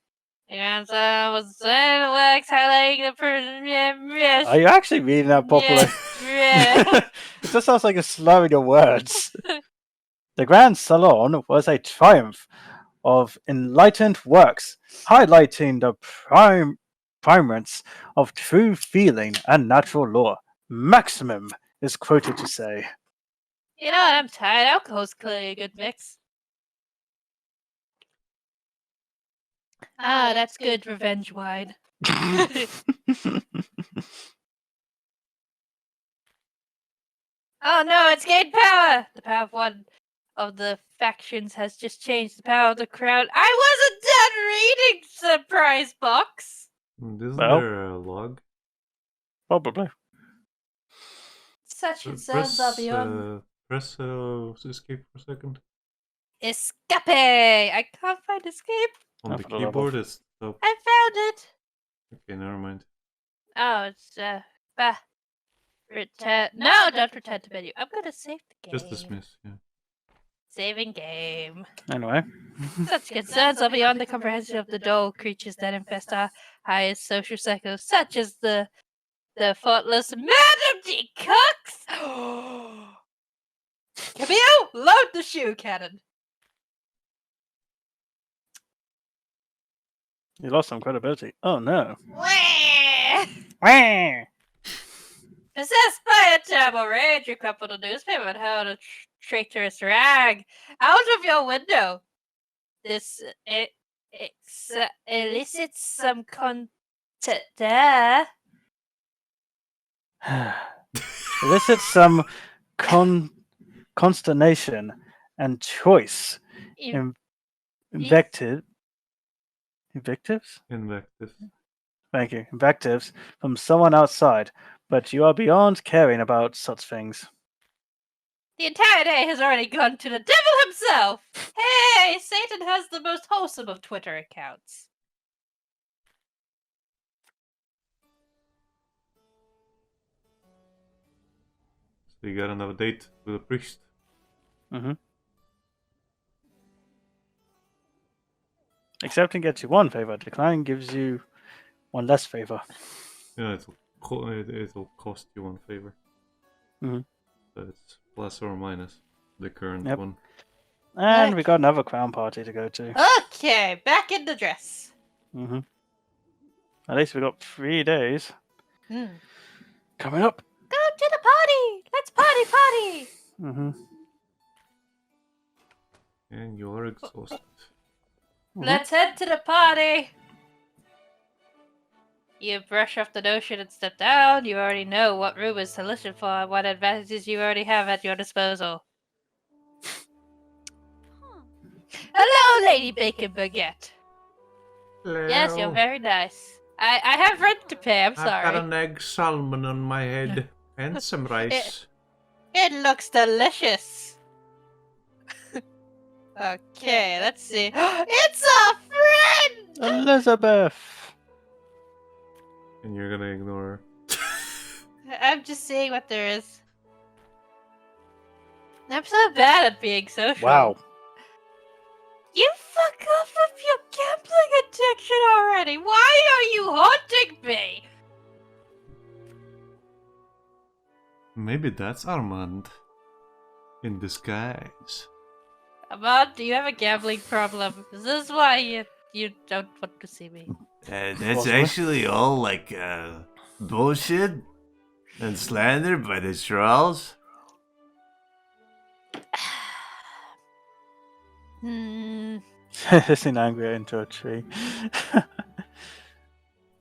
And was works highlighting the
Are you actually reading that properly?
Yeah.
It just sounds like you're slurring your words. The Grand Salon was a triumph of enlightened works, highlighting the primates of true feeling and natural law. Maximum is quoted to say.
You know what? I'm tired. Alcohol's clearly a good mix. Ah, that's good revenge wine. Oh no, it's gained power! The power of one of the factions has just changed the power of the crown. I wasn't done reading surprise box!
Isn't
Well.
there a log?
Probably.
Such concerns are beyond.
Press escape for a second.
Escape! I can't find escape.
On
Oh,
the
for the love
keyboard,
of-
it's top.
I found it!
Okay, never mind.
Oh, it's, return. No, don't return to menu. I'm gonna save the game.
Just dismiss, yeah.
Saving game.
Anyway.
Such concerns are beyond the comprehension of the dull creatures that infest our highest social circles, such as the thoughtless Madame de Cooks! Camille, load the shoe cannon!
You lost some credibility. Oh no.
Wah!
Wah!
Possessed by a terrible rage, you crumpled a newspaper and hurled a traitorous rag out of your window. This elicits some
Elicits some consternation and choice. Invectives?
Invective.
Thank you. Invectives from someone outside, but you are beyond caring about such things.
The entire day has already gone to the devil himself! Hey, Satan has the most wholesome of Twitter accounts.
So you got another date with a priest.
Mm-hmm. Accepting gets you one favor. Declining gives you one less favor.
Yeah, it'll cost you one favor.
Mhm.
So it's plus or minus the current
Yep.
one.
And we got another crown party to go to.
Okay, back in the dress.
Mm-hmm. At least we got 3 days
Hmm.
coming up.
Go to the party! Let's party!
Mm-hmm.
And you're exhausted.
Let's head to the party! You brush off the notion and step down. You already know what rumors to listen for and what advantages you already have at your disposal. Hello, Lady Bacon Baguette. Yes, you're very nice. I have rent to pay, I'm sorry.
I've got an egg salmon on my head and some rice.
It looks delicious. Okay, let's see. It's a friend!
Elizabeth!
And you're gonna ignore her.
I'm just seeing what there is. I'm so bad at being social.
Wow.
You fuck off with your gambling addiction already! Why are you haunting me?
Maybe that's Armand. In disguise.
Ahmad, do you have a gambling problem? Is this why you don't want to see me?
That's
Possibly.
actually all like bullshit and slander by the trolls.
Hissing angry into a tree.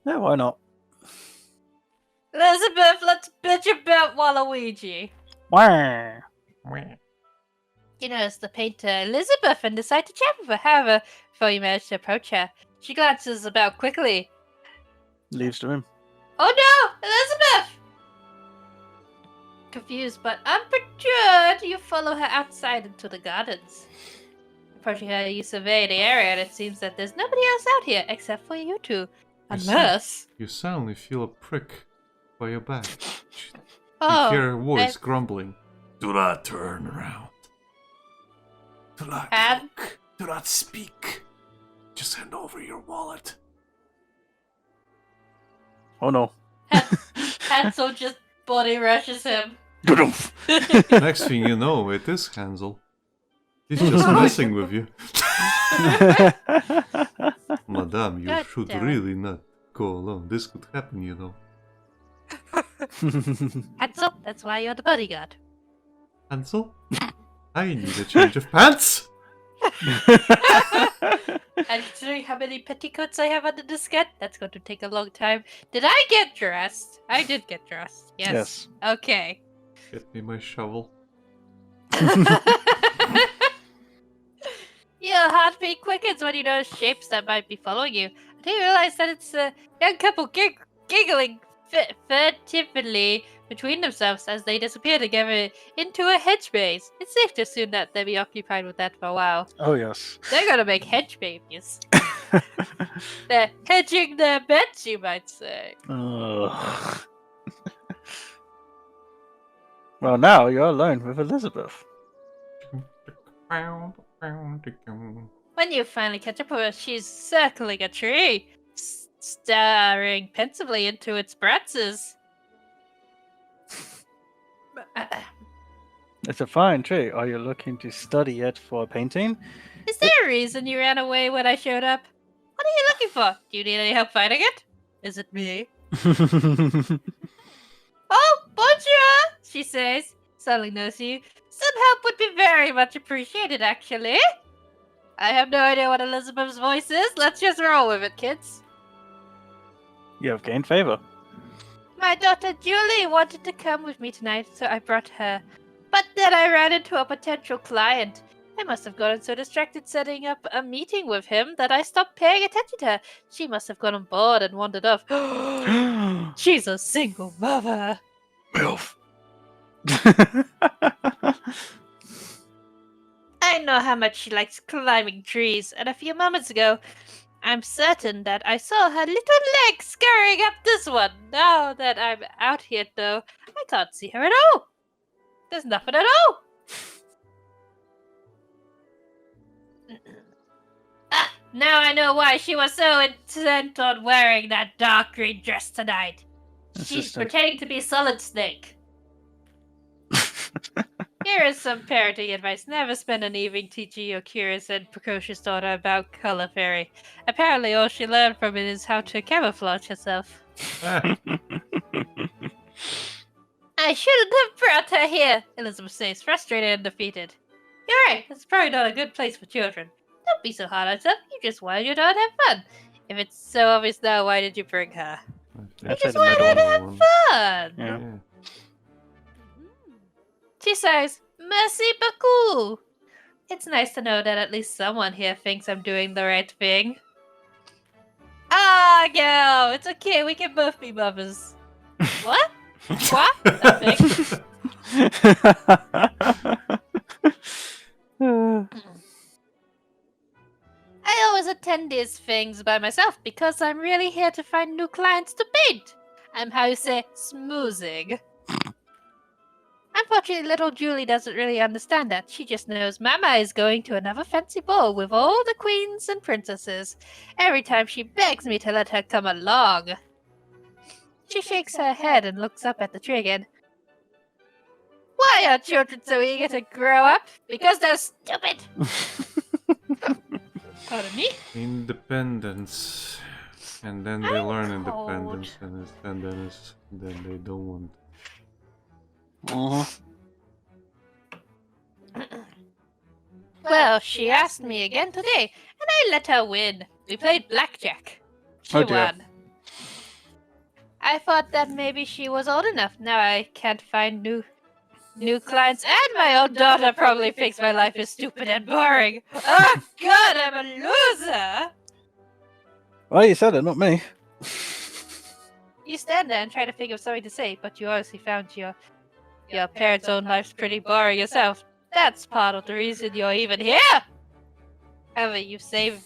Yeah, why not?
Elizabeth, let's bitch about Waluigi.
Wah.
You notice the painter Elizabeth and decide to chat with her. However, before you manage to approach her, she glances about quickly.
Leaves the room.
Oh no, Elizabeth! Confused but unperturbed, you follow her outside into the gardens. Approaching her, you survey the area, and it seems that there's nobody else out here except for you two. Unless...
You suddenly feel a prick by your back.
Oh,
you hear a voice grumbling.
Do not turn around. Do not
And?
look. Do not speak. Just hand over your wallet.
Oh no.
Hansel just body rushes him.
Next thing you know, it is Hansel. He's just messing with you. Madame, you
God
should
damn it.
really not go alone. This could happen, you know.
Hansel, that's why you're the bodyguard.
Hansel? I need a change of pants!
And considering how many petticoats I have under the skirt, that's going to take a long time. Did I get dressed? I did get dressed. Yes. Okay.
Get me my shovel.
Your heartbeat quickens when you notice shapes that might be following you. I didn't realize that it's a young couple giggling furtively between themselves as they disappear together into a hedge maze. It's safe to assume that they'll be occupied with that for a while.
Oh yes.
They're gonna make hedge babies. They're hedging their bets, you might say.
Ugh. Well, now you're alone with Elizabeth.
When you finally catch up with her, she's circling a tree, staring pensively into its branches.
It's a fine tree. Are you looking to study it for a painting?
Is there a reason you ran away when I showed up? What are you looking for? Do you need any help finding it? Is it me? Oh, bonjour, she says, suddenly noticing you. Some help would be very much appreciated, actually. I have no idea what Elizabeth's voice is. Let's just roll with it, kids.
You have gained favor.
My daughter Julie wanted to come with me tonight, so I brought her. But then I ran into a potential client. I must have gotten so distracted setting up a meeting with him that I stopped paying attention to her. She must have gone on board and wandered off. She's a single mother.
MILF.
I know how much she likes climbing trees, and a few moments ago, I'm certain that I saw her little leg scurrying up this one. Now that I'm out here, though, I can't see her at all. There's nothing at all. Now I know why she was so intent on wearing that dark green dress tonight. She's
Interesting.
pretending to be Solid Snake. Here is some parenting advice. Never spend an evening teaching your curious and precocious daughter about color fairy. Apparently all she learned from it is how to camouflage herself. I shouldn't have brought her here, Elizabeth says, frustrated and defeated. You're right, it's probably not a good place for children. Don't be so hard on yourself, you just wanted your daughter to have fun. If it's so obvious now, why did you bring her?
I'd say
Just
the
wanted
middle
her to
one.
have fun!
Yeah.
She says, Merci beaucoup! It's nice to know that at least someone here thinks I'm doing the right thing. Ah, girl, it's okay, we can both be mothers. What? What? Nothing. I always attend these things by myself because I'm really here to find new clients to paint. I'm how you say, smoozing. Unfortunately, little Julie doesn't really understand that. She just knows Mama is going to another fancy ball with all the queens and princesses. Every time she begs me to let her come along. She shakes her head and looks up at the tree again. Why are children so eager to grow up? Because they're stupid! Pardon me?
Independence. And then they
I'm
learn
cold.
independence, and then they don't want.
Well, she asked me again today, and I let her win. We played blackjack. She
Oh, dear.
won. I thought that maybe she was old enough. Now I can't find new clients, and my own daughter probably thinks my life is stupid and boring. Oh God, I'm a loser!
Well, you said it, not me.
You stand there and try to think of something to say, but you obviously found your parents' own life's pretty boring yourself. That's part of the reason you're even here. However, you're saved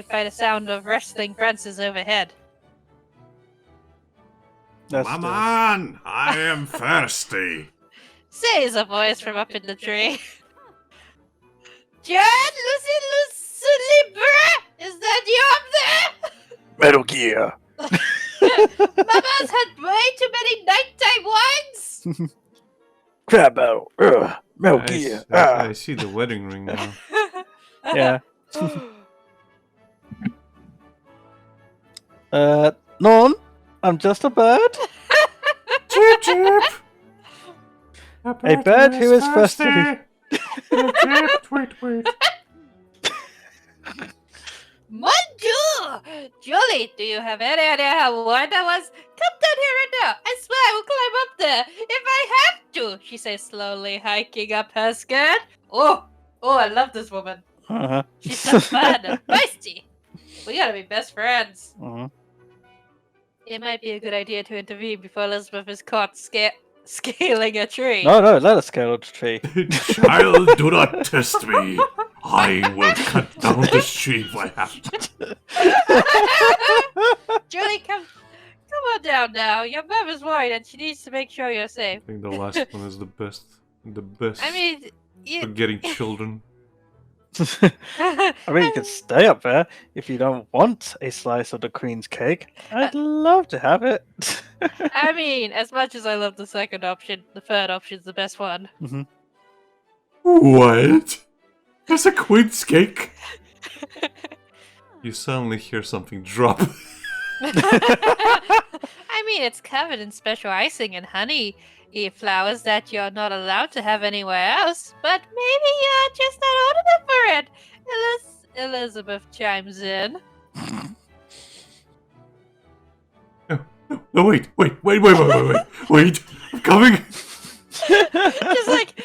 by the sound of wrestling prances overhead.
That's
Come
still-
on! I am thirsty.
Says a voice from up in the tree. John, Lucy, is that you up there?
Metal Gear.
Mama's had way too many nighttime wines.
Crab Battle. Metal
I,
Gear.
s-
Ah.
I see the wedding ring now.
Yeah. None. I'm just a bird.
Chirp chirp!
A bird who is first to be.
Chirp chirp! Wait.
Mon Dieu! Julie, do you have any idea how warm that was? Come down here right now. I swear I will climb up there if I have to, she says slowly, hiking up her skirt. Oh, I love this woman.
Uh-huh.
She's so fun and feisty. We gotta be best friends.
Uh-huh.
It might be a good idea to intervene before Elizabeth is caught scaling a tree.
No, let us scale the tree.
Child, do not test me. I will cut down this tree if I have to.
Julie, come on down now. Your mother's worried and she needs to make sure you're safe.
I think the last one is the best. The best
I mean,
for getting children.
I mean, you can stay up there if you don't want a slice of the Queen's cake. I'd love to have it.
I mean, as much as I love the second option, the third option's the best one.
What? There's a queen's cake?
You suddenly hear something drop.
I mean, it's covered in special icing and honey flowers that you're not allowed to have anywhere else, but maybe you're just not old enough for it. Elizabeth chimes in.
No, wait, I'm coming.
Just like,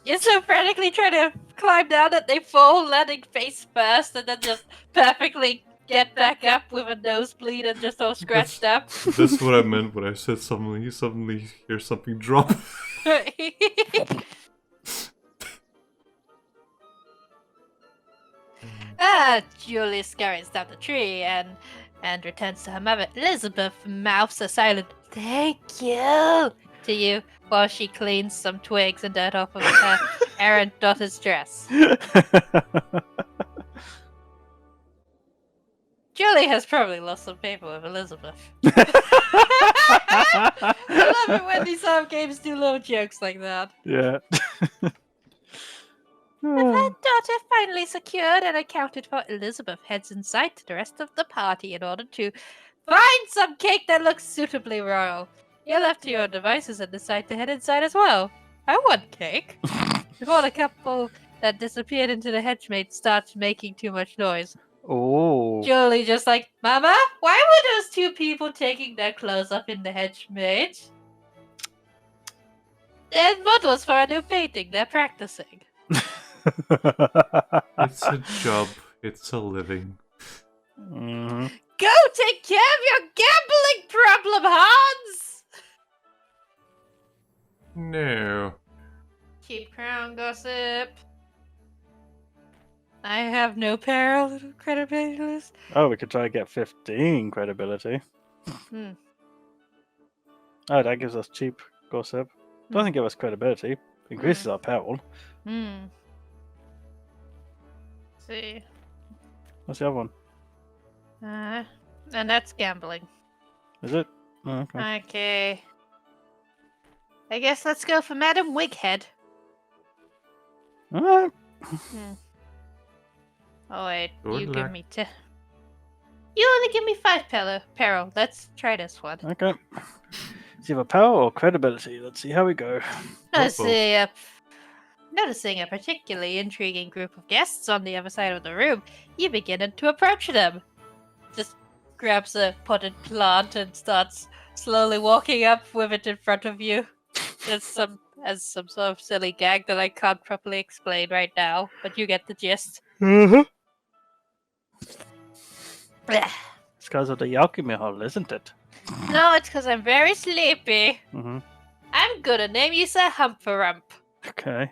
you're so frantically trying to climb down that they fall, landing face first, and then just perfectly get back up with a nosebleed and just all scratched up.
That's what I meant when I said suddenly. You suddenly hear something drop.
Julie scurries down the tree and returns to her mother. Elizabeth mouths a silent "thank you" to you while she cleans some twigs and dirt off of her errant daughter's dress. Julie has probably lost some paper with Elizabeth. I love it when these games do little jokes like that.
Yeah.
With her daughter finally secured and accounted for, Elizabeth heads inside to the rest of the party in order to find some cake that looks suitably royal. You're left to your own devices and decide to head inside as well. I want cake. before the couple that disappeared into the hedge starts making too much noise.
Oh.
Julie just like, Mama, why were those two people taking their clothes up in the hedge maid? They're models for a new painting. They're practicing.
It's a job. It's a living.
Mhm.
Go take care of your gambling problem, Hans!
No.
Keep crown gossip. I have no peril credibility list.
Oh, we could try to get 15 credibility.
Hmm.
Oh, that gives us cheap gossip. Doesn't give us credibility. Increases our peril.
Hmm. See.
What's the other one?
And that's gambling.
Is it? Oh, okay.
Okay. I guess let's go for Madam Wighead.
Alright.
Oh wait,
Good
you
luck.
give me You only give me 5 peril. Let's try this one.
Okay. It's either power or credibility. Let's see how we go.
Noticing a particularly intriguing group of guests on the other side of the room, you begin to approach them. Just grabs a potted plant and starts slowly walking up with it in front of you. As some sort of silly gag that I can't properly explain right now, but you get the gist.
Uh-huh.
Blech.
It's because of the alchemy hole, isn't it?
No, it's because I'm very sleepy.
Mm-hmm.
I'm gonna name you Sir Humperump,
Okay.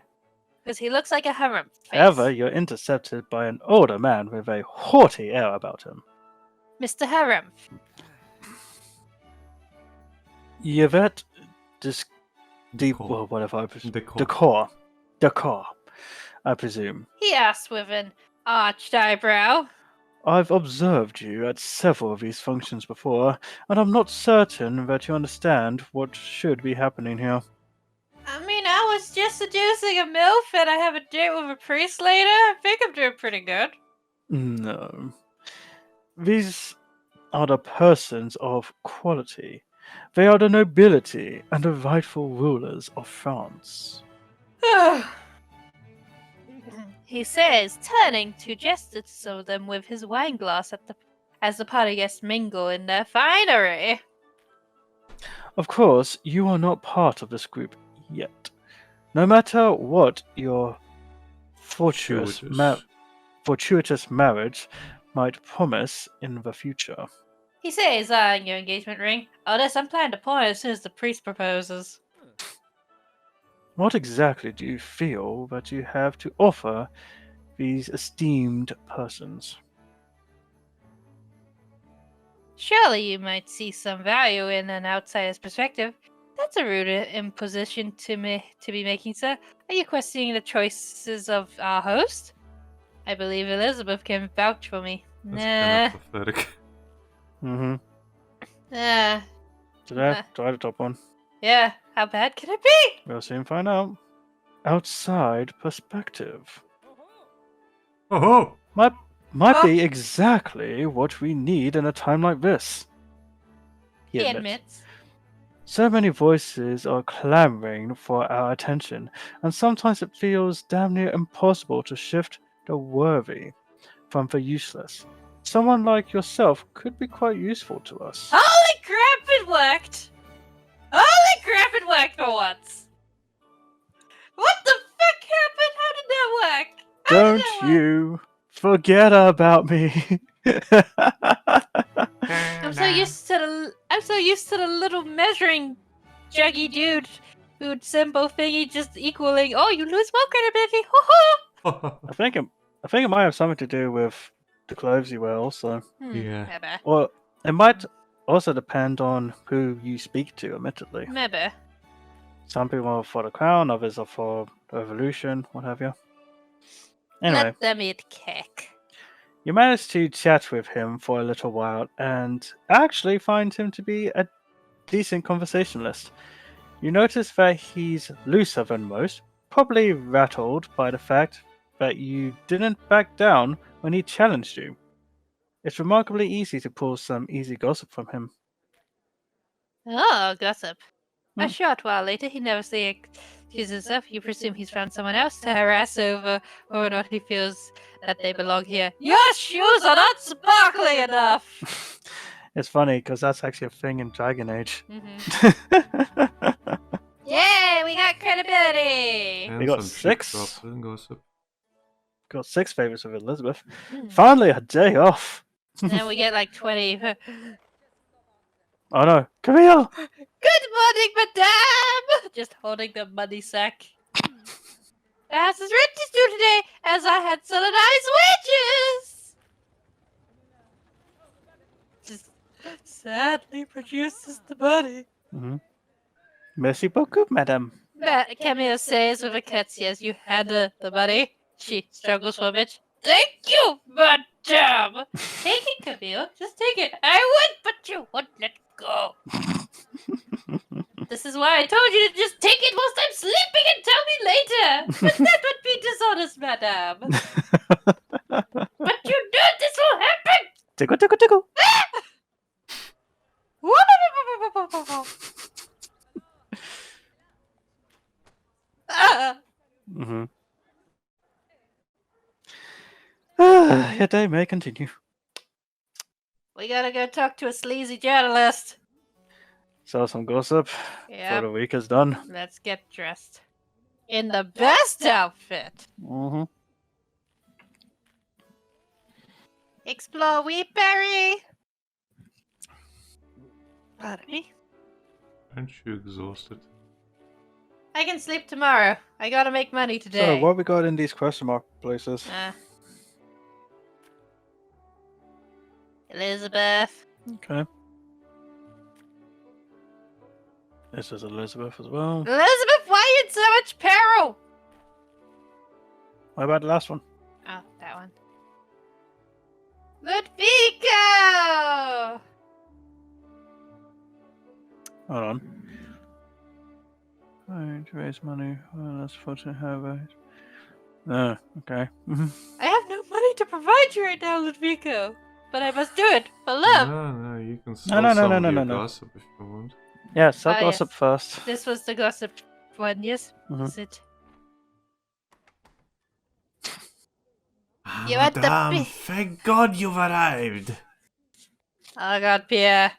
because he looks like a hummerump face.
However, you're intercepted by an older man with a haughty air about him.
Mr. Humperump.
Yvette deep
Decor.
well, whatever I presume.
Decor.
Decor, I presume.
He asked with an arched eyebrow.
I've observed you at several of these functions before, and I'm not certain that you understand what should be happening here.
I mean, I was just seducing a MILF and I have a date with a priest later. I think I'm doing pretty good.
No. These are the persons of quality. They are the nobility and the rightful rulers of France.
He says, turning to gesture to some of them with his wineglass as the party guests mingle in their finery.
Of course, you are not part of this group yet. No matter what your fortuitous marriage might promise in the future.
He says, eyeing your engagement ring. Oh, this I'm planning to pawn as soon as the priest proposes.
What exactly do you feel that you have to offer these esteemed persons?
Surely you might see some value in an outsider's perspective. That's a rude imposition to be making, sir. Are you questioning the choices of our host? I believe Elizabeth can vouch for me.
That's
Nah.
kind of pathetic.
Mm-hmm.
Nah.
Did I try the top one?
Yeah, how bad can it be?
We'll soon find out. Outside perspective.
Oh
Might be exactly what we need in a time like this.
He admits.
So many voices are clamoring for our attention, and sometimes it feels damn near impossible to shift the worthy from the useless. Someone like yourself could be quite useful to us.
Holy crap, it worked! Holy crap, it worked for once! What the fuck happened? How did that work? How did
Don't
that work?
you forget about me.
I'm so used to the little measuring juggy dude who'd symbol thingy just equaling. Oh, you lose more credibility.
oh.
I think it might have something to do with the clothes you wear also.
Yeah.
Maybe.
Well, it might also depend on who you speak to, admittedly.
Maybe.
Some people are for the crown, others are for the revolution, what have you. Anyway,
Let them eat cake.
you manage to chat with him for a little while and actually find him to be a decent conversationalist. You notice that he's looser than most, probably rattled by the fact that you didn't back down when he challenged you. It's remarkably easy to pull some easy gossip from him.
Oh, gossip. A short while later, he nervously accuses himself. You presume he's found someone else to harass over or not he feels that they belong here. Your shoes are not sparkly enough!
It's funny because that's actually a thing in Dragon Age.
Yay, we got credibility!
And
We got
some cheek
6.
drops and gossip.
Got 6 favors with Elizabeth.
Hmm.
Finally, a day off.
Then we get like 20.
Oh no, Camille!
Good morning, madame! Just holding the money sack. The house is rent is due today, as I had solemnized wages! Just sadly produces the money.
Merci beaucoup, madame.
Camille says with a curtsy as you hand her the money. She struggles for a bit. Thank you, madame! Take it, Camille. Just take it. I would, but you won't let go. This is why I told you to just take it whilst I'm sleeping and tell me later. But that would be dishonest, madame. But you know this will happen.
Tickle, tickle, tickle.
Ah.
Your day may continue.
We gotta go talk to a sleazy journalist.
So some gossip for
Yeah,
the week is done.
let's get dressed. In the best outfit. Explore Wheatberry. Pardon me.
Aren't you exhausted?
I can sleep tomorrow. I gotta make money
So
today.
what we got in these question mark places?
Elizabeth.
Okay. This is Elizabeth as well.
Elizabeth, why are you in so much peril?
What about the last one?
Oh, that one. Ludvico!
Hold on. Trying to raise money. Well, that's fortunate, however. Oh, okay.
I have no money to provide you right now, Ludvico. But I must do it for love.
No, you can sell
no,
some of
no,
your
no.
gossip if you want.
Yeah, sub
Ah,
gossip
yes.
first.
This was the gossip one, yes?
Mhm.
Is it? You had to
Madame,
be-
thank God you've arrived.
Oh god, Pierre.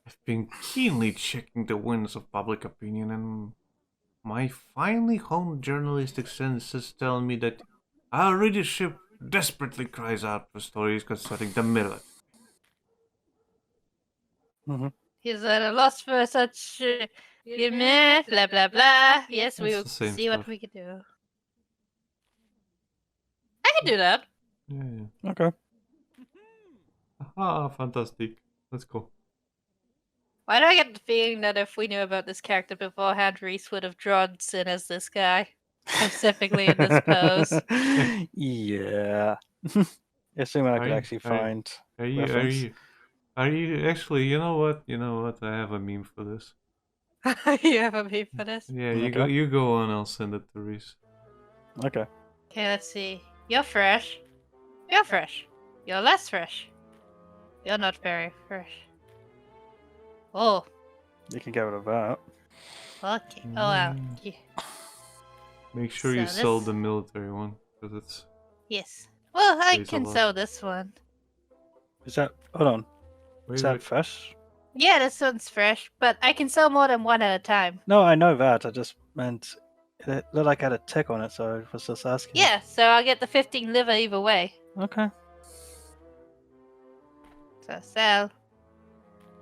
I've been keenly checking the winds of public opinion, and my finely honed journalistic senses tell me that our readership desperately cries out for stories concerning the Minuet.
He's at a loss for such blah blah blah. Yes, we
It's
will
the same
see what
stuff.
we can do. I can do that.
Yeah.
Okay.
Ah, fantastic. Let's go.
Why do I get the feeling that if we knew about this character beforehand, Rhys would have drawn Sin as this guy? Specifically in this pose.
Yeah. Assuming I could actually find reference.
Are you actually? You know what? I have a meme for this.
You have a meme for this?
Yeah,
Okay.
you go on. I'll send it to Rhys.
Okay.
Okay, let's see. You're fresh. You're fresh. You're less fresh. You're not very fresh. Oh,
You can get rid of that.
okay. Oh, wow.
Mm.
Yeah.
Make sure
So
you sell
this-
the military one, because it's
Yes. Well, I
Pays a
can
lot.
sell this one.
Is that... Hold on. Is that
wait.
fresh?
Yeah, this one's fresh, but I can sell more than one at a time.
No, I know that. I just meant... It looked like it had a tick on it, so I was just asking.
Yeah, so I'll get the 15 liver either way.
Okay.
So sell.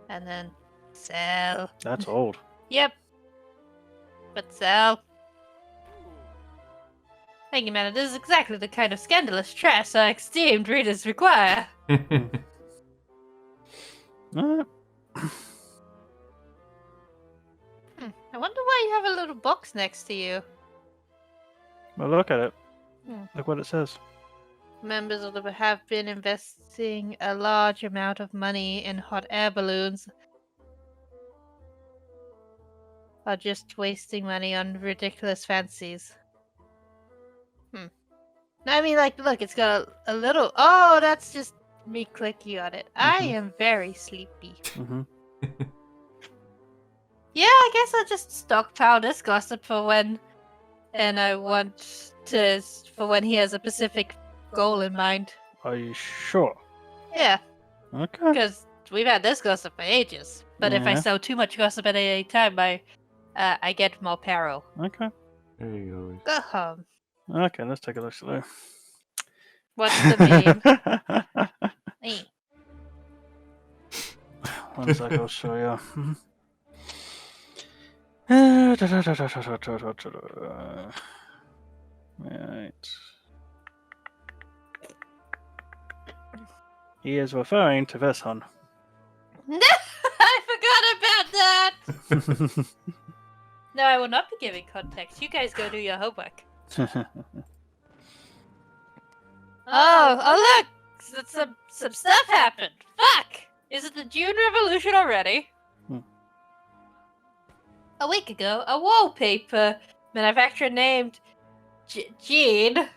And then sell.
That's old.
Yep. But sell. Thank you, man. This is exactly the kind of scandalous trash our esteemed readers require.
Alright.
I wonder why you have a little box next to you.
Well, look at it.
Hmm.
Look what it says.
Members of the have been investing a large amount of money in hot air balloons. Are just wasting money on ridiculous fancies. No, I mean, like, look, it's got a little. Oh, that's just me clicking on it. I
Mhm.
am very sleepy.
Mm-hmm.
Yeah, I guess I'll just stockpile this gossip for when, and I want to for when he has a specific goal in mind.
Are you sure?
Yeah,
Okay.
because we've had this gossip for ages. But if I
Yeah.
sell too much gossip at any time, I get more peril.
Okay.
There you
Go home.
Okay, let's take a look slow.
What's the meme? Eh.
One sec, I'll show you. Right. He is referring to this one.
I forgot about that. No, I will not be giving context. You guys go do your homework. Oh, look! Some stuff happened. Fuck! Is it the June Revolution already?
Hmm.
A week ago, a wallpaper manufacturer named Gene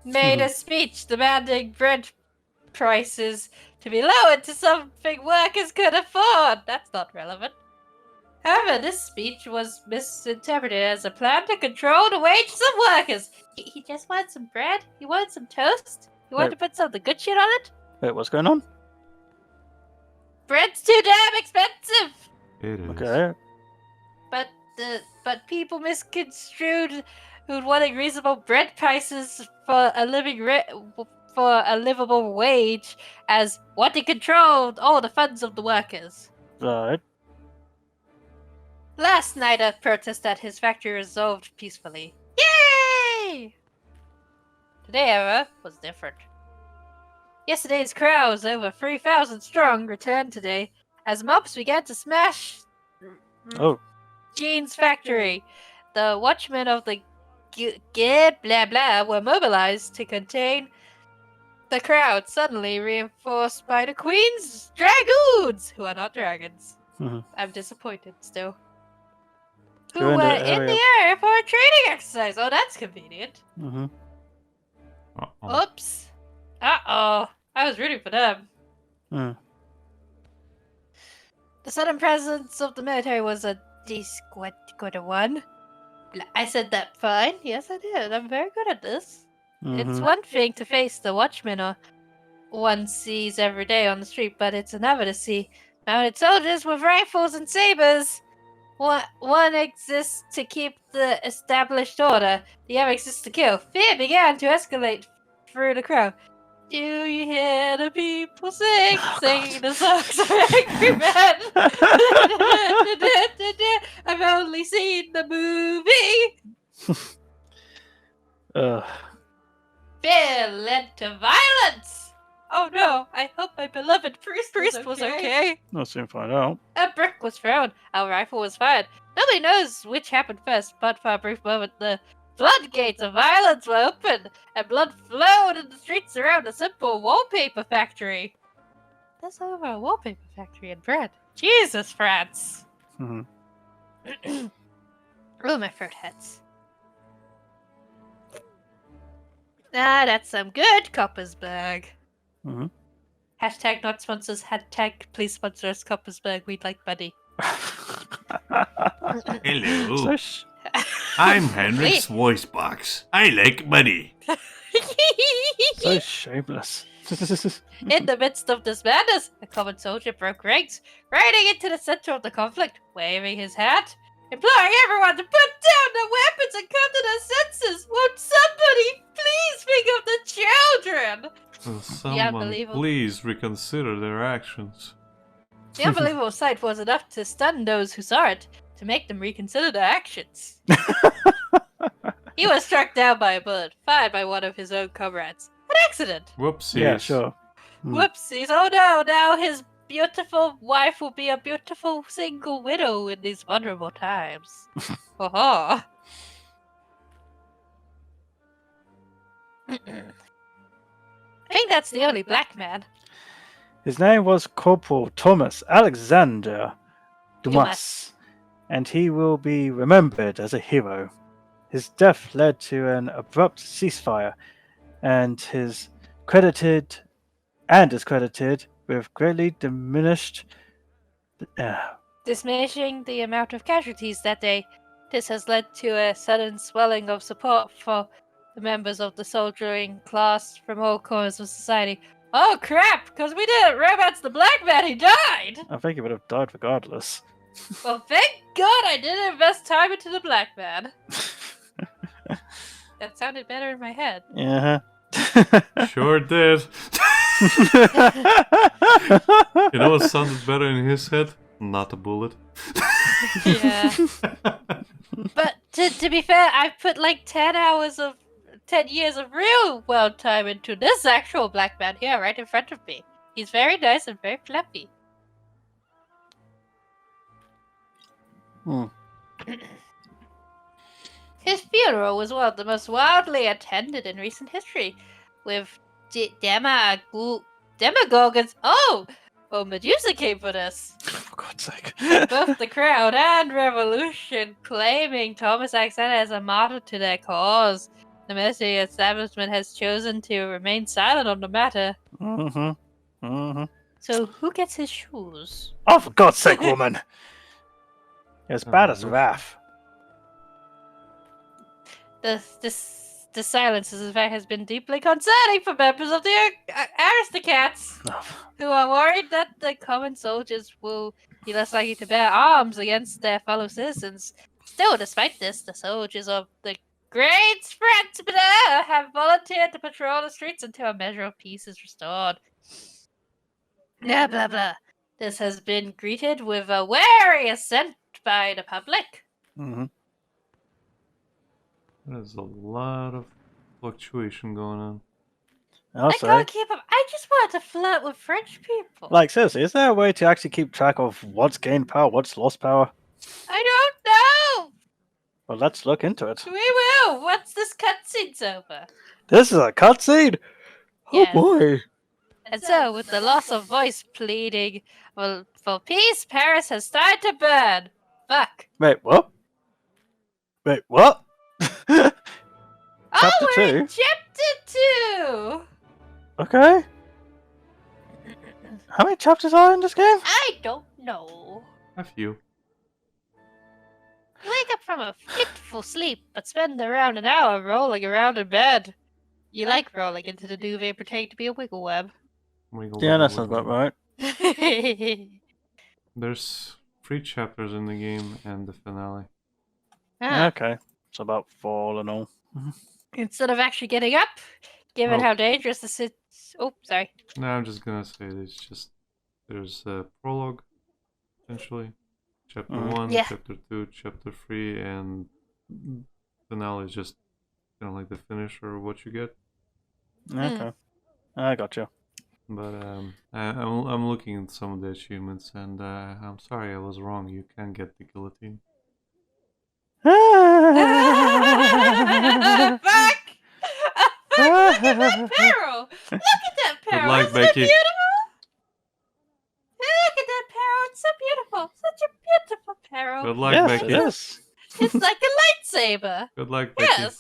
made a speech demanding bread prices to be lowered to something workers could afford. That's not relevant. However, this speech was misinterpreted as a plan to control the wages of workers. He just wanted some bread? He wanted some toast? He wanted
Wait.
to put some of the good shit on it?
Wait, what's going on?
Bread's too damn expensive!
It is.
Okay.
But people misconstrued who'd wanting reasonable bread prices for a livable wage as wanting control all the funds of the workers.
Right.
Last night, a protest at his factory resolved peacefully. Yay! Today, however, was different. Yesterday's crowds, over 3,000 strong, returned today as mobs began to smash
Oh.
Gene's factory. The watchmen of the blah blah were mobilized to contain the crowd, suddenly reinforced by the Queen's dragoons, who are not dragons.
Mhm.
I'm disappointed still. Who
They're in
were
the
in the
area.
area for a training exercise. Oh, that's convenient.
Mm-hmm.
Uh-oh.
Oops. Uh-oh. I was rooting for them.
Mm.
The sudden presence of the military was a good one. I said that fine. Yes, I did. I'm very good at this. It's
Mm-hmm.
one thing to face the watchmen one sees every day on the street, but it's another to see mounted soldiers with rifles and sabers. One exists to keep the established order, the other exists to kill. Fear began to escalate through the crowd. Do you hear the people sing, singing the songs of angry men? I've only seen the movie. Fear led to violence. Oh no, I hope my beloved priest was okay.
I'll soon find out.
A brick was thrown, a rifle was fired. Nobody knows which happened first, but for a brief moment the floodgates of violence were opened, and blood flowed in the streets around a simple wallpaper factory. That's over a wallpaper factory and bread. Jesus, France!
Mm-hmm.
Oh, my throat hurts. Ah, that's some good Coppersburg.
Mm-hmm.
Hashtag not sponsors, hashtag please sponsor us Coppersburg, we'd like money.
Hello.
So
I'm Henrik's voice box. I like money.
so shameless.
In the midst of this madness, a common soldier broke ranks, riding into the center of the conflict, waving his hat, imploring everyone to put down their weapons and come to their senses. Won't somebody please think of the children?
Will someone
unbelievable.
please reconsider their actions?
The unbelievable sight was enough to stun those who saw it, to make them reconsider their actions. He was struck down by a bullet, fired by one of his own comrades. An accident!
Whoopsies.
Yeah, sure. Mm.
Whoopsies! Oh no! Now his beautiful wife will be a beautiful single widow in these vulnerable times. Oh. I think that's the only black man.
His name was Corporal Thomas-Alexandre Dumas, and he will be remembered as a hero. His death led to an abrupt ceasefire, and is credited with greatly diminished
diminishing the amount of casualties that day. This has led to a sudden swelling of support for the members of the soldiering class from all corners of society. Oh crap! Because we didn't romance the black man, he died!
I think he would have died regardless.
Well, thank God I didn't invest time into the black man. That sounded better in my head.
Yeah.
Sure did. You know what sounded better in his head? Not a bullet.
Yeah. But to be fair, I've put like 10 years of real world time into this actual black man here, right in front of me. He's very nice and very fluffy.
Hmm.
His funeral was one of the most wildly attended in recent history, with demagogues. Oh, Medusa came for this.
For God's sake.
Both the crowd and revolution claiming Thomas-Alexandre as a martyr to their cause. The military establishment has chosen to remain silent on the matter.
Mm-hmm. Mm-hmm.
So who gets his shoes?
Oh, for God's sake, woman! As bad as Wrath.
The silence, in fact, has been deeply concerning for members of the aristocrats, who are worried that the common soldiers will be less likely to bear arms against their fellow citizens. Still, despite this, the soldiers of the Great Front have volunteered to patrol the streets until a measure of peace is restored. Blah, blah, blah. This has been greeted with a wary assent by the public.
Mm-hmm.
There's a lot of fluctuation going on.
Also,
I can't keep up. I just want to flirt with French people.
like, seriously, is there a way to actually keep track of what's gained power, what's lost power?
I don't know.
Well, let's look into it.
We will. Once this cutscene's over.
This is a cutscene?
Yes.
Oh boy.
And so, with the loss of voice pleading for peace, Paris has started to burn. Fuck.
Wait, what? Wait, what?
Oh,
Chapter
we're
2?
in Chapter 2.
Okay. How many chapters are in this game?
I don't know.
A few.
You wake up from a fitful sleep, but spend around an hour rolling around in bed. You like rolling into the duvet pretending to be a wiggle web.
Wiggle,
Yeah,
wiggle,
that sounds
wiggle.
about right.
There's 3 chapters in the game and the finale.
Ah,
Okay. It's about 4 and all.
instead of actually getting up, given
Oh.
how dangerous the Oh, sorry.
No, I'm just gonna say it's just there's a prologue, essentially. Chapter 1,
Yeah.
Chapter 2, Chapter 3, and finale is just kind of like the finish or what you get.
Okay. I got you.
But I'm looking at some of the achievements, and I'm sorry I was wrong. You can get the guillotine.
Fuck! Look at that peril! Look at that peril!
luck,
Isn't
Becky.
it beautiful? Look at that peril! It's so beautiful! Such a beautiful peril!
Good luck,
Yes,
Becky.
it is.
It's like a lightsaber!
Good luck, Becky.
Yes!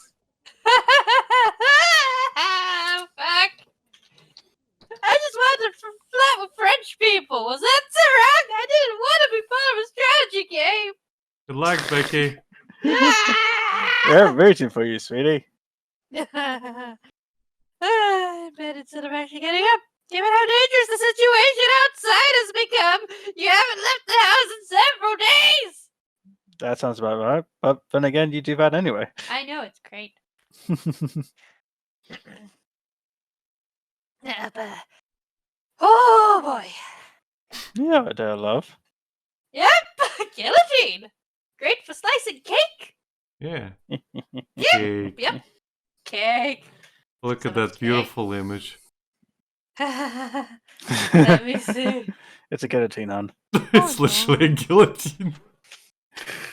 Fuck! I just wanted to flirt with French people! Was that so wrong? I didn't want to be part of a strategy game!
Good luck, Becky.
We're rooting for you, sweetie.
I bet instead of actually getting up, given how dangerous the situation outside has become, you haven't left the house in several days!
That sounds about right. But then again, you do that anyway.
I know, it's great. Oh boy.
Yeah, I do, love.
Yep, guillotine. Great for slicing cake.
Yeah.
Yep,
Cake.
yep. Cake.
Look at
So much
that beautiful image.
Let me see.
It's a guillotine, hon.
It's
no.
literally a guillotine.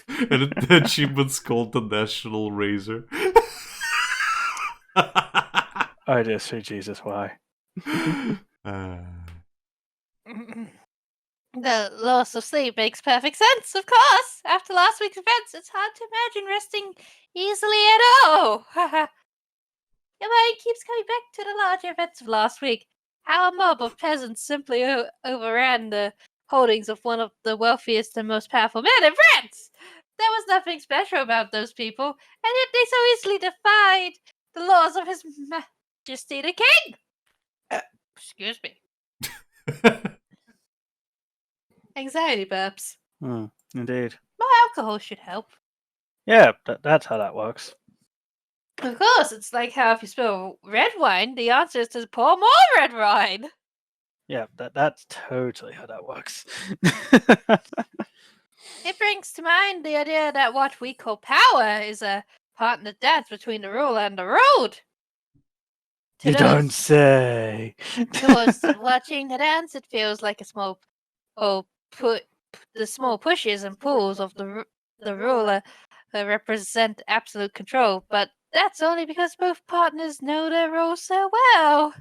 And the achievement's called the National Razor.
Oh, dear sweet Jesus, why?
The loss of sleep makes perfect sense, of course. After last week's events, it's hard to imagine resting easily at all. Your mind keeps coming back to the larger events of last week. How a mob of peasants simply overran the holdings of one of the wealthiest and most powerful men in France. There was nothing special about those people, and yet they so easily defied the laws of His Majesty the King. Excuse me. Anxiety burps.
Indeed.
More alcohol should help.
Yeah, that's how that works.
Of course, it's like how if you spill red wine, the answer is to pour more red wine.
Yeah, that's totally how that works.
It brings to mind the idea that what we call power is a partner dance between the ruler and the ruled.
You don't say.
To us watching the dance, it feels like a small, the small pushes and pulls of the ruler represent absolute control. But that's only because both partners know their role so well.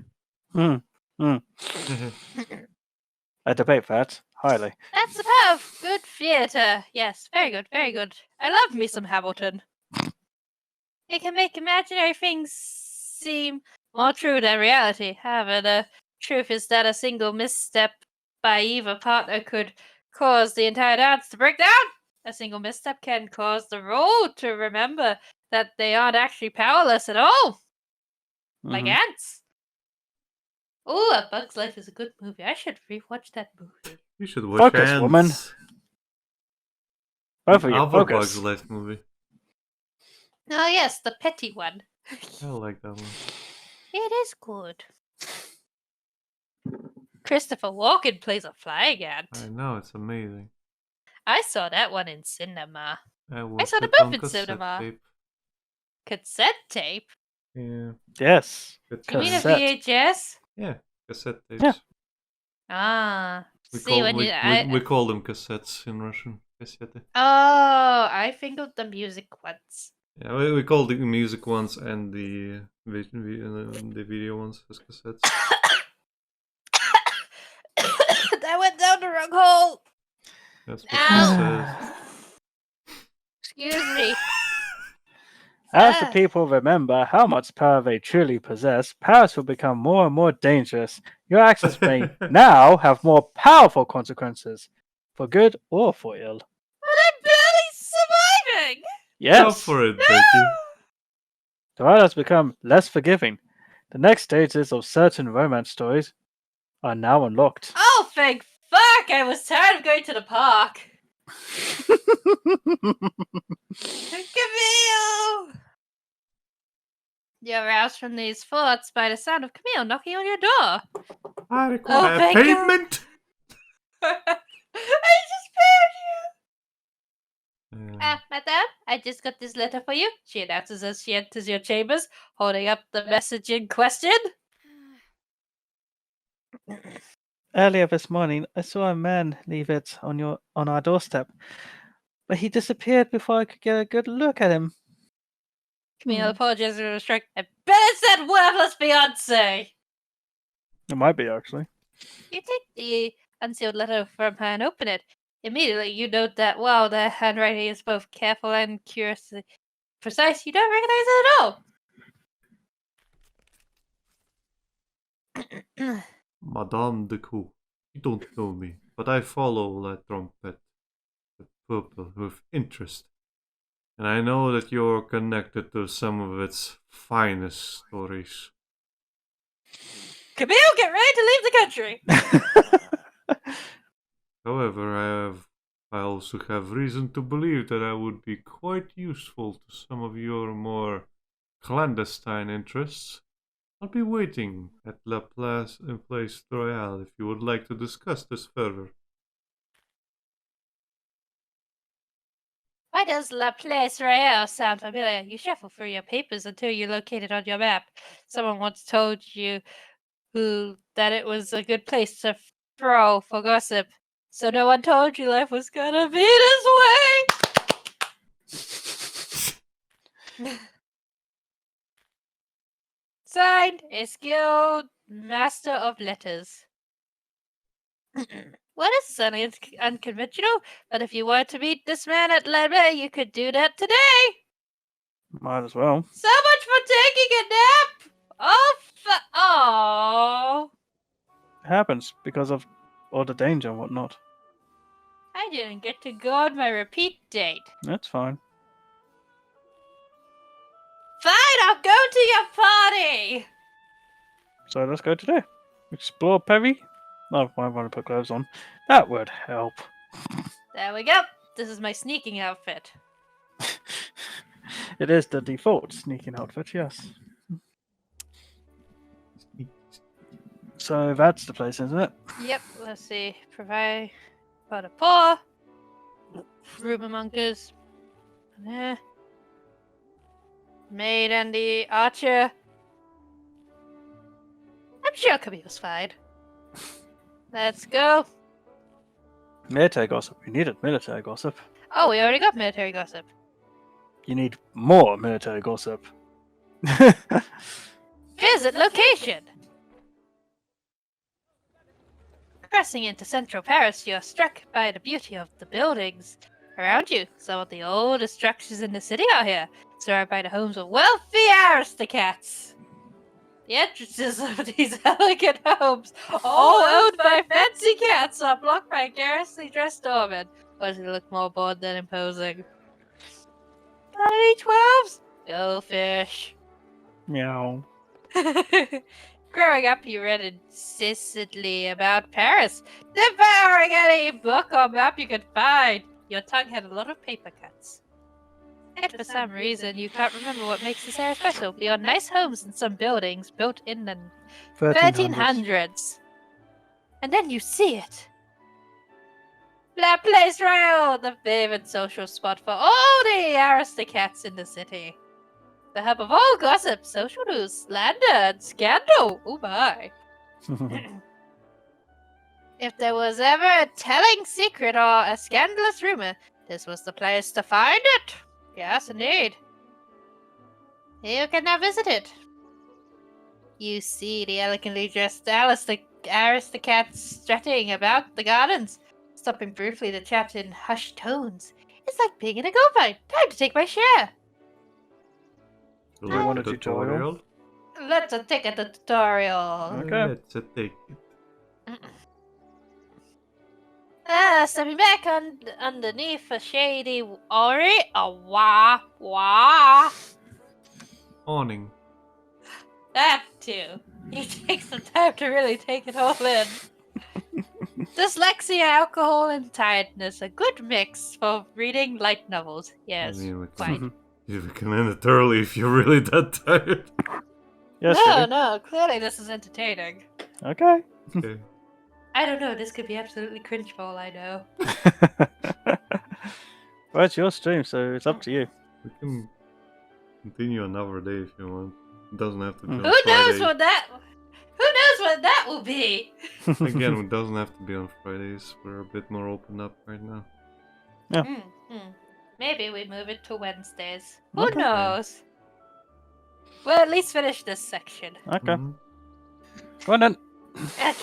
I debate that highly.
That's the power of good theatre. Yes, very good, very good. I love me some Hamilton. It can make imaginary things seem more true than reality. However, the truth is that a single misstep by either partner could cause the entire dance to break down. A single misstep can cause the role to remember that they aren't actually powerless at all. Like ants. Oh, A Bug's Life is a good movie. I should rewatch that movie.
You should watch
Focus,
Ants.
woman. Both of you,
Other
focus.
Bugs Life movie.
Oh, yes, the petty one.
I like that one.
It is good. Christopher Walken plays a flying ant.
I know, it's amazing.
I saw that one in cinema.
I
saw the
it on
both in
cassette
cinema.
tape.
Cassette tape?
Yeah.
Yes.
You mean a
Cassette.
VHS?
Yeah, cassette tapes.
Yeah.
Ah.
We
See,
call,
when
we,
you...
we call them cassettes in Russian. Cassette.
Oh, I think of the music ones.
Yeah, we call the music ones and the video ones as cassettes.
That went down the wrong hole.
That's what
Ow.
she says.
Excuse me.
As the people remember how much power they truly possess, powers will become more and more dangerous. Your actions may now have more powerful consequences, for good or for ill.
But I'm barely surviving.
Yes,
Go for it, Becky.
the world has become less forgiving. The next stages of certain romance stories are now unlocked.
Oh, thank fuck! I was tired of going to the park. Camille! You're aroused from these thoughts by the sound of Camille knocking on your door.
I require
thank you.
payment.
I just paid you.
Yeah.
Madame, I just got this letter for you. She announces as she enters your chambers, holding up the message in question.
Earlier this morning, I saw a man leave it on our doorstep, but he disappeared before I could get a good look at him.
Camille apologizes for the strike. I bet it's that worthless Beyonce.
It might be, actually.
You take the unsealed letter from her and open it. Immediately, you note that while the handwriting is both careful and curiously precise, you don't recognize it at all.
Madame de Coup, you don't know me, but I follow La Trompette, the purple, with interest. And I know that you're connected to some of its finest stories.
Camille, get ready to leave the country!
However, I also have reason to believe that I would be quite useful to some of your more clandestine interests. I'll be waiting at La Place Royale if you would like to discuss this further.
Why does La Place Royale sound familiar? You shuffle through your papers until you locate it on your map. Someone once told you that it was a good place to throw for gossip. So no one told you life was gonna be this way! Signed, a skilled master of letters. Well, this is unconventional, but if you were to meet this man at Lemay, you could do that today!
Might as well.
So much for taking a nap! Oh!
It happens because of all the danger and whatnot.
I didn't get to go on my repeat date.
That's fine.
Fine, I'll go to your party!
So let's go today. Explore Perry. Oh, I want to put clothes on. That would help.
There we go. This is my sneaking outfit.
It is the default sneaking outfit, yes. So that's the place, isn't it?
Yep, let's see. Provide for the poor. Ruben monkers. Maid and the archer. I'm sure Camille's fine. Let's go.
Military gossip. We needed military gossip.
Oh, we already got military gossip.
You need more military gossip.
Visit location. Crossing into central Paris, you are struck by the beauty of the buildings around you. Some of the oldest structures in the city are here, surrounded by the homes of wealthy aristocrats. The entrances of these elegant homes, all owned by fancy cats, are blocked by garrulously dressed doormen. Why does it look more bored than imposing? Bloody 12s! Go fish.
Meow.
Growing up, you read incessantly about Paris, devouring any book or map you could find. Your tongue had a lot of paper cuts. And for some reason, you can't remember what makes this area special beyond nice homes and some buildings built in the 1300s. And then you see it. La Place Royale, the favorite social spot for all the aristocrats in the city. The hub of all gossip, social news, slander, and scandal. Oh my. If there was ever a telling secret or a scandalous rumor, this was the place to find it. Yes, indeed. You can now visit it. You see the elegantly dressed aristocrats strutting about the gardens, stopping briefly to chat in hushed tones. It's like being in a goldmine. Time to take my share.
Do you want a tutorial?
Let's take a tutorial.
Okay.
Let's take it.
Stepping back underneath a shady wah.
Awning.
That too. You take some time to really take it all in. Dyslexia, alcohol, and tiredness. A good mix for reading light novels. Yes,
I mean,
quite.
You can end it early if you're really that tired.
Yes,
No, clearly this is entertaining.
Okay.
Okay.
I don't know, this could be absolutely cringe for all I know.
Well, it's your stream, so it's up to you.
We can continue another day if you want. It doesn't have to be on
Who knows
Friday.
who knows what that will be?
Again, it doesn't have to be on Fridays. We're a bit more open up right now.
Maybe we move it to Wednesdays. Who
Okay.
knows? We'll at least finish this section.
Okay.
Mhm.
Well then.
Okay.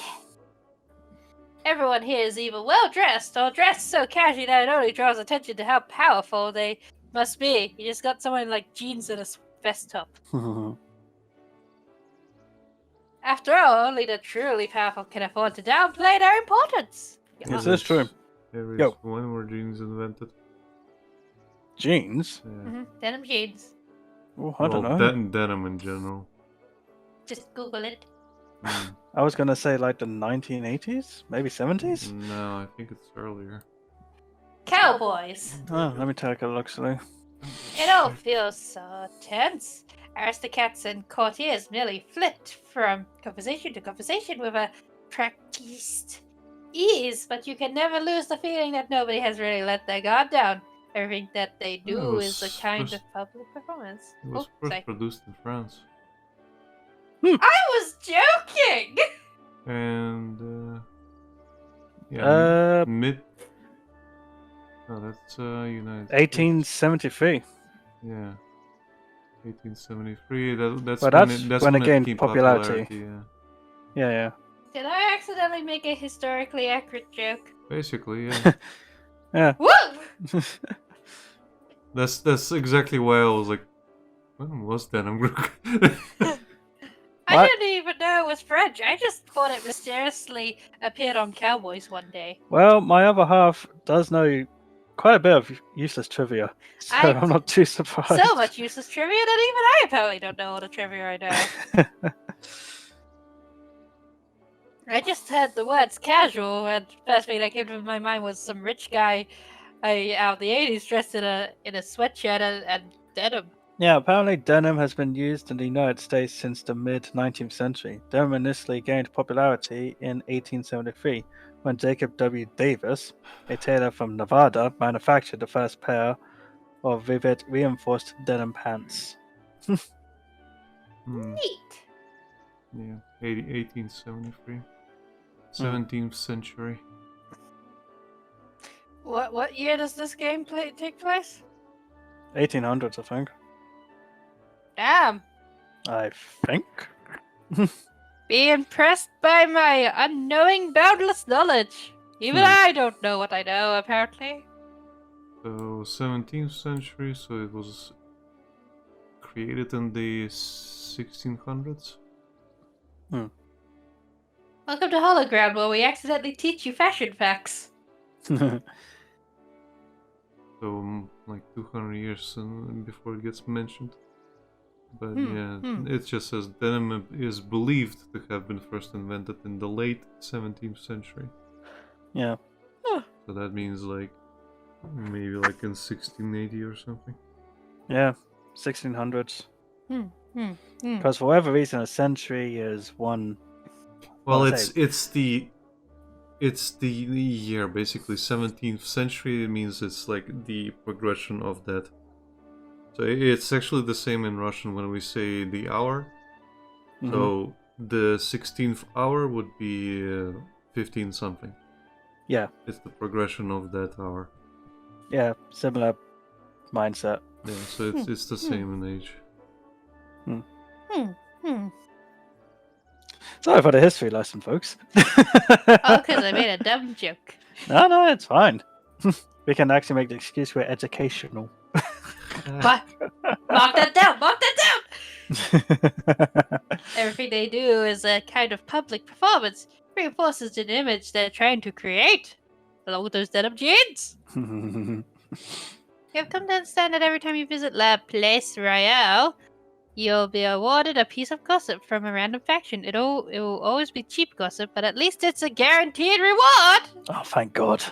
Everyone here is either well dressed or dressed so casually that it only draws attention to how powerful they must be. You just got someone in like jeans and a vest top. After all, only the truly powerful can afford to downplay their importance.
This is true.
There
Yo.
is when were jeans invented?
Jeans?
Yeah.
Denim jeans.
Oh, I don't
Well,
know.
denim in general.
Just Google it.
Mm.
I was gonna say like the 1980s, maybe 70s.
No, I think it's earlier.
Cowboys.
Oh, let me take a look. So,
It all feels so tense. Aristocrats and courtiers merely flit from conversation to conversation with a practiced ease, but you can never lose the feeling that nobody has really let their guard down. Everything that they do
No, it
is a
was
kind
first-
of public performance.
It was
Oh,
first
sorry.
produced in France.
I was joking!
And yeah,
uh,
mid. No, that's United.
1873.
States. Yeah, 1873. That's
Well,
when
that's
it, that's
when it
it
gained
gained
popularity.
Yeah,
Yeah.
Did I accidentally make a historically accurate joke?
basically, yeah.
Yeah.
Woo!
that's exactly why I was like, when was that? I'm
I
What?
didn't even know it was French. I just thought it mysteriously appeared on Cowboys one day.
Well, my other half does know quite a bit of useless trivia, so
I-
I'm not too surprised.
So much useless trivia that even I apparently don't know all the trivia I know. I just heard the words casual, and first thing that came to my mind was some rich guy out of the 80s dressed in a sweatshirt and denim.
Yeah, apparently denim has been used in the United States since the mid-19th century. Denim initially gained popularity in 1873 when Jacob W. Davis, a tailor from Nevada, manufactured the first pair of vivid reinforced denim pants.
Hmm.
Neat.
Yeah, 1873. 17th century.
What year does this game take place?
1800s, I think.
Damn.
I think.
Be impressed by my unknowing, boundless knowledge. Even I don't know what I know, apparently.
So 17th century, so it was created in the 1600s.
Welcome to Hologram, where we accidentally teach you fashion facts.
So like 200 years before it gets mentioned. But yeah,
hmm.
it just says denim is believed to have been first invented in the late 17th century.
Yeah.
So that means like maybe like in 1680 or something.
Yeah, 1600s.
Hmm.
Because for whatever reason, a century is one.
Well,
Well,
it's the year basically 17th century. It means it's like the progression of that. So it's actually the same in Russian when we say the hour.
Mhm.
So the 16th hour would be 15 something.
Yeah,
It's the progression of that hour.
yeah, similar mindset.
Yeah, so it's the same in age.
Sorry for the history lesson, folks.
Oh, because I made a dumb joke.
No, it's fine. We can actually make the excuse we're educational.
What? Mark that down! Mark that down! Everything they do is a kind of public performance. Reinforces an image they're trying to create. Along with those denim jeans. You have come to understand that every time you visit La Place Royale, you'll be awarded a piece of gossip from a random faction. It will always be cheap gossip, but at least it's a guaranteed reward!
Oh, thank God.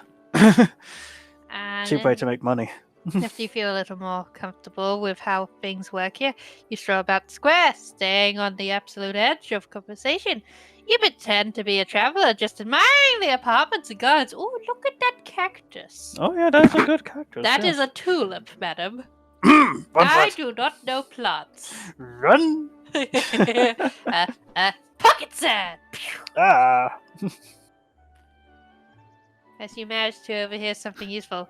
And
Cheap way to make money.
if you feel a little more comfortable with how things work here, you stroll about the square, staying on the absolute edge of conversation. You pretend to be a traveler, just admiring the apartments and gardens. Oh, look at that cactus.
Oh, yeah, that's a good cactus.
That
yes.
is a tulip, madam.
Run for
I
it.
do not know plants.
Run!
Pocket sand!
Ah!
As you manage to overhear something useful,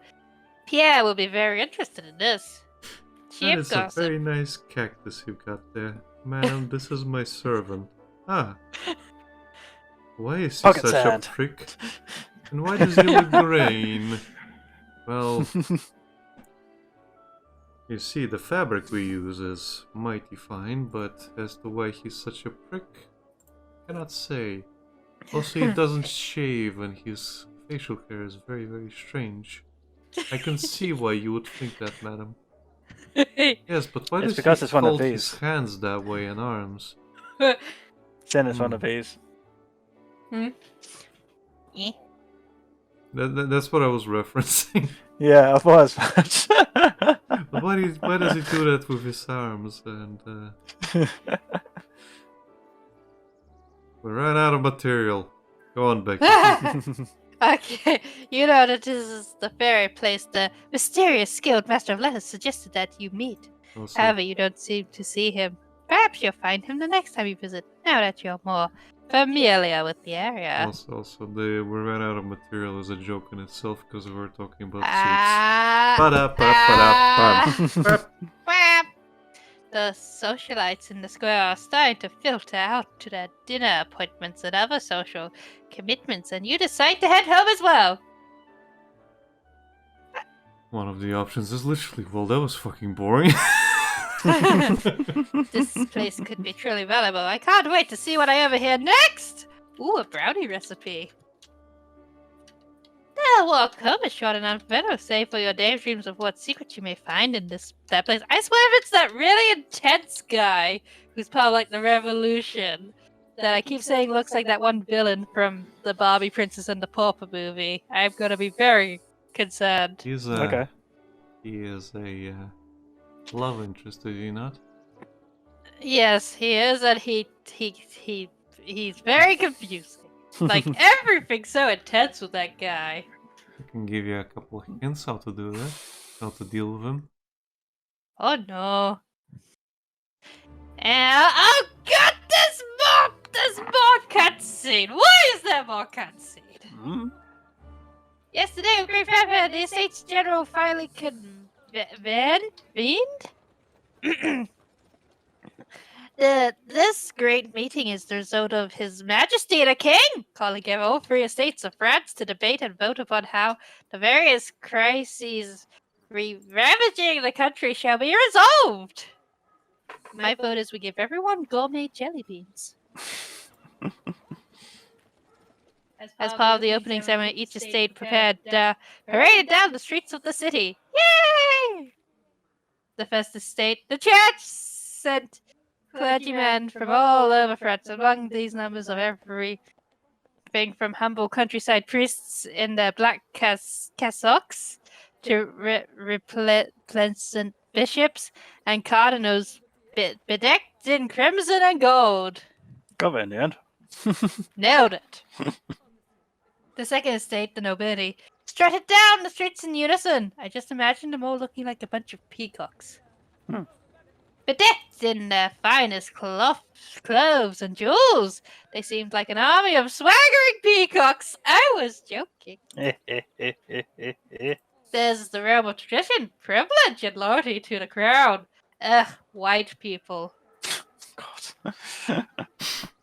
Pierre will be very interested in this.
That
Cheap
is a
gossip.
very nice cactus you've got there. Madam, this is my servant. Ah. Why is he
Pocket
such
sand.
a prick? And why does he look green? Well, you see, the fabric we use is mighty fine, but as to why he's such a prick, cannot say. Also, he doesn't shave and his facial hair is very, very strange. I can see why you would think that, madam. Yes, but why
It's
does
because
he
it's one of
fold
these.
his hands that way and arms?
Sin is one of these.
Eh.
That's what I was referencing.
Yeah, I was.
But why does he do that with his arms? And we ran out of material. Go on, Becky.
Okay, you know that this is the very place the mysterious skilled master of letters suggested that you meet.
Also,
However, you don't seem to see him. Perhaps you'll find him the next time you visit, now that you're more familiar with the area.
also, we ran out of material as a joke in itself because we were talking about suits.
Whap. The socialites in the square are starting to filter out to their dinner appointments and other social commitments, and you decide to head home as well.
One of the options is literally, well, that was fucking boring.
This place could be truly valuable. I can't wait to see what I overhear next! Ooh, a brownie recipe. The walk home is short and unforgettable, save for your daydreams of what secrets you may find in that place. I swear if it's that really intense guy who's part of like the revolution that I keep saying looks like that one villain from the Barbie Princess and the Pauper movie, I'm gonna be very concerned.
He's
Okay.
He is a love interest, is he not?
Yes, he is, and he's very confusing. Like everything's so intense with that guy.
I can give you a couple of hints how to do that, how to deal with him.
Oh no. And oh god, there's more cutscene. Why is there more cutscene?
Hmm?
Yesterday, with great fanfare, the Estates General finally convened. This great meeting is the result of His Majesty the King calling together all three estates of France to debate and vote upon how the various crises ravaging the country shall be resolved. My vote is we give everyone gourmet jelly beans. As part of the opening ceremony, each estate paraded down the streets of the city. Yay! The first estate, the church, sent clergymen from all over France. Among these numbers of everything from humble countryside priests in their black cassocks to resplendent bishops and cardinals bedecked in crimson and gold.
Got it in the end.
Nailed it. The second estate, the nobility, strutted down the streets in unison. I just imagined them all looking like a bunch of peacocks. Bedecked in their finest clothes and jewels. They seemed like an army of swaggering peacocks. I was joking. There's the realm of tradition, privilege, and loyalty to the crown. Ugh, white people.
God.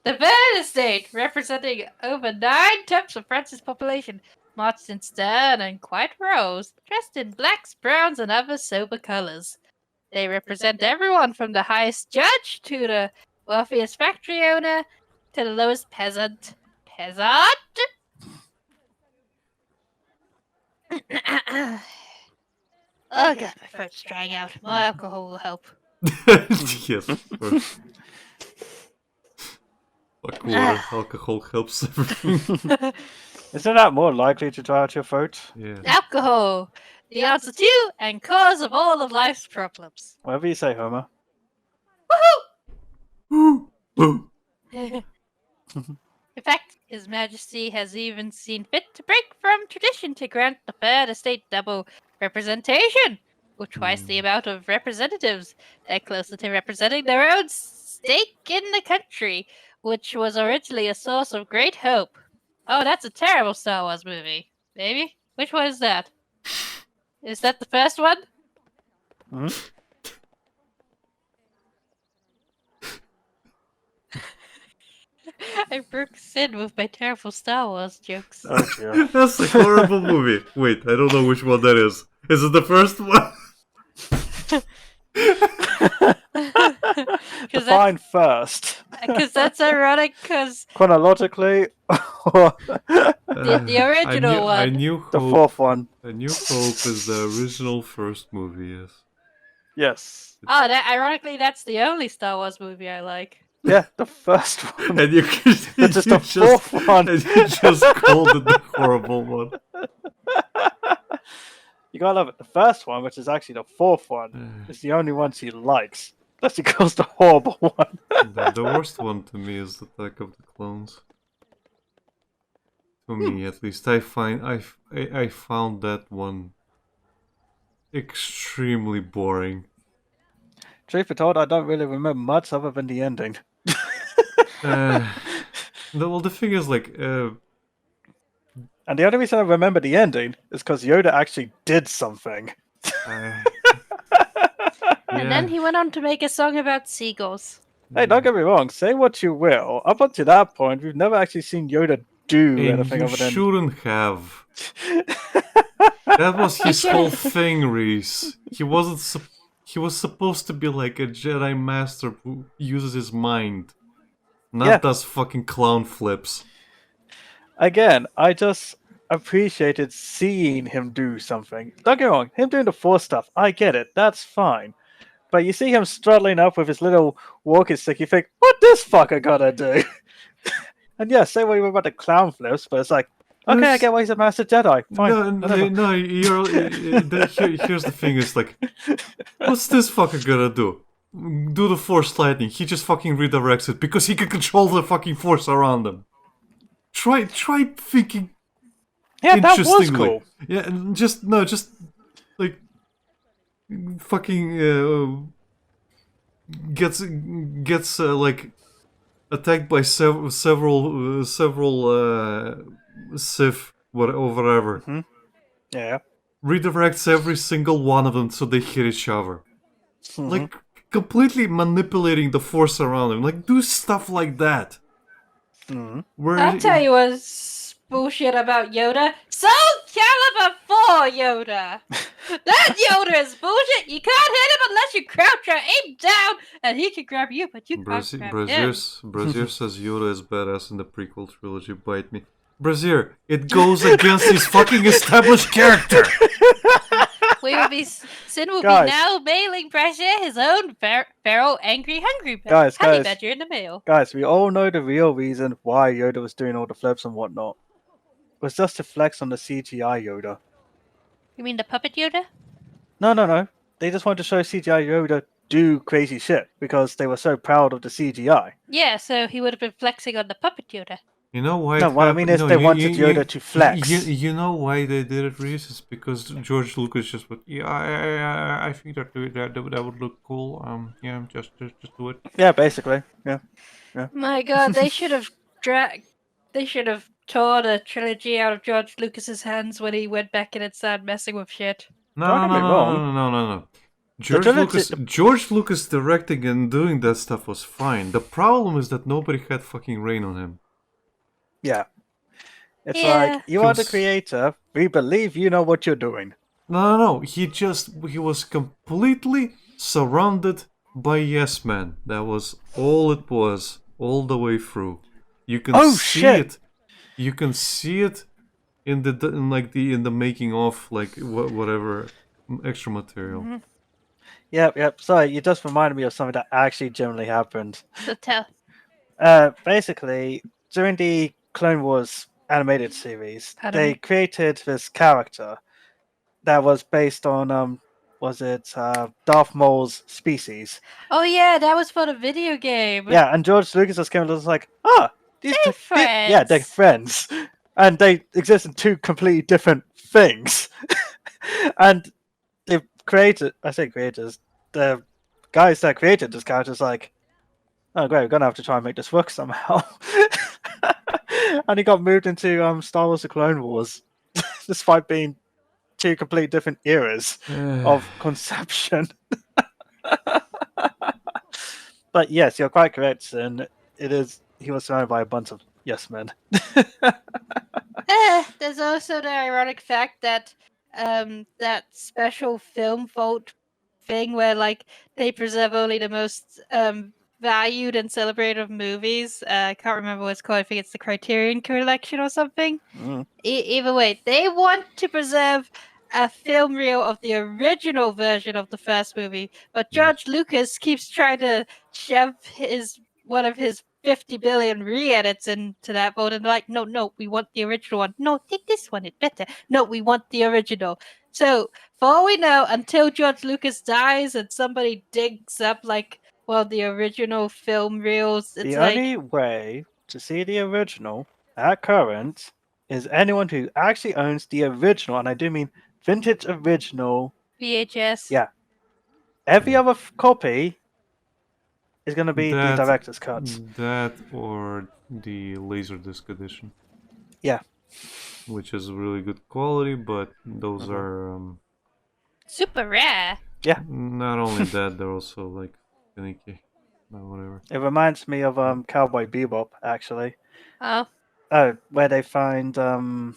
The third estate, representing over 9 tenths of France's population, marched in stern and quiet rows, dressed in blacks, browns, and other sober colors. They represent everyone from the highest judge to the wealthiest factory owner to the lowest peasant. Peasant? Oh god, my throat's drying out. More alcohol will help.
Yes, of course. Like water, alcohol helps everything.
Isn't that more likely to dry out your throat?
Yeah.
Alcohol! The answer to and cause of all of life's problems.
Whatever you say, Homer.
Woohoo! In fact, His Majesty has even seen fit to break from tradition to grant the third estate double representation, or twice the amount of representatives. They're closer to representing their own stake in the country, which was originally a source of great hope. Oh, that's a terrible Star Wars movie. Maybe? Which one is that? Is that the first one?
Hmm?
I broke Sid with my terrible Star Wars jokes.
Oh dear.
That's a horrible movie. Wait, I don't know which one that is. Is it the first one?
Define first.
Because that's ironic, because
Chronologically,
the original one.
A New
the
Hope.
fourth one.
A New Hope is the original first movie, yes.
Yes.
Oh, ironically, that's the only Star Wars movie I like.
Yeah, the first one.
And you
It's just the fourth one.
And you just called it the horrible one.
You gotta love it. The first one, which is actually the fourth one, is the only one she likes. That's he calls the horrible one.
The worst one to me is Attack of the Clones. To me, at least, I found that one extremely boring.
Truth be told, I don't really remember much other than the ending.
The thing is, like,
And the only reason I remember the ending is because Yoda actually did something.
And then he went on to make a song about seagulls.
Hey, don't get me wrong, say what you will. Up until that point, we've never actually seen Yoda do anything
you
other than...
shouldn't have. That was his whole thing, Rhys. He was supposed to be like a Jedi Master who uses his mind, not
Yeah.
does fucking clown flips.
Again, I just appreciated seeing him do something. Don't get me wrong, him doing the Force stuff, I get it, that's fine. But you see him struggling up with his little walking stick, you think, what this fucker gotta do? And yeah, same way about the clown flips, but it's like, okay, I get why he's a Master Jedi. Fine.
No, here's the thing, it's like, what's this fucker gonna do? Do the Force lightning, he just fucking redirects it because he can control the fucking Force around him. Try thinking
Yeah, that was
interestingly.
cool.
Yeah, just like fucking gets like attacked by several Sith whatever.
Yeah.
Redirects every single one of them so they hit each other. Like completely manipulating the Force around him. Like do stuff like that. Where
I'll tell you what's bullshit about Yoda. Soul Calibur 4 Yoda! That Yoda is bullshit! You can't hit him unless you crouch or aim down, and he can grab you, but you can't grab him.
Brazier says Yoda is badass in the prequel trilogy. Bite me. Brazier, it goes against his fucking established character!
Sin will
Guys.
be now mailing Brazier his own feral, angry, hungry
Guys,
honey
guys.
badger in the mail.
Guys, we all know the real reason why Yoda was doing all the flips and whatnot. It was just to flex on the CGI Yoda.
You mean the puppet Yoda?
No. They just wanted to show CGI Yoda do crazy shit because they were so proud of the CGI.
Yeah, so he would have been flexing on the puppet Yoda.
You know why?
No, what I mean is they wanted Yoda to flex.
You know why they did it, Rhys? It's because George Lucas just went, yeah, I think that would look cool. Yeah, just do it.
Yeah, basically. Yeah.
My God, they should have tore the trilogy out of George Lucas's hands when he went back in and started messing with shit.
No. George Lucas directing and doing that stuff was fine. The problem is that nobody had fucking reign on him.
Yeah. It's
Yeah.
like, you are the creator, we believe you know what you're doing.
No. He was completely surrounded by yes men. That was all it was, all the way through. You can see
shit.
it. You can see it in the making of whatever extra material.
Mm-hmm.
Yep. Sorry, you just reminded me of something that actually generally happened.
So tell.
Basically, during the Clone Wars animated series,
Pardon
they
me?
created this character that was based on Darth Maul's species.
Oh yeah, that was for the video game.
Yeah, and George Lucas just came and was like, they're friends, and they exist in two completely different things. And the guys that created this character is like, oh great, we're gonna have to try and make this work somehow. And he got moved into Star Wars: The Clone Wars, despite being two completely different eras of conception. But yes, you're quite correct, and he was surrounded by a bunch of yes men.
There's also the ironic fact that that special film vault thing where like they preserve only the most valued and celebrated of movies. I can't remember what it's called. I think it's the Criterion Collection or something. Either way, they want to preserve a film reel of the original version of the first movie, but George Lucas keeps trying to shove one of his 50 billion re-edits into that vote, and they're like, no, we want the original one. No, take this one, it's better. No, we want the original. So, for all we know, until George Lucas dies and somebody digs up the original film reels, it's
The only way to see the original at current is anyone who actually owns the original, and I do mean vintage original
VHS.
Yeah. Every other copy is going to be the director's cuts.
That or the Laserdisc edition.
Yeah.
Which is really good quality, but those are
super rare.
Yeah.
Not only that, they're also like finicky. Whatever.
It reminds me of Cowboy Bebop, actually.
Oh.
Where they find
the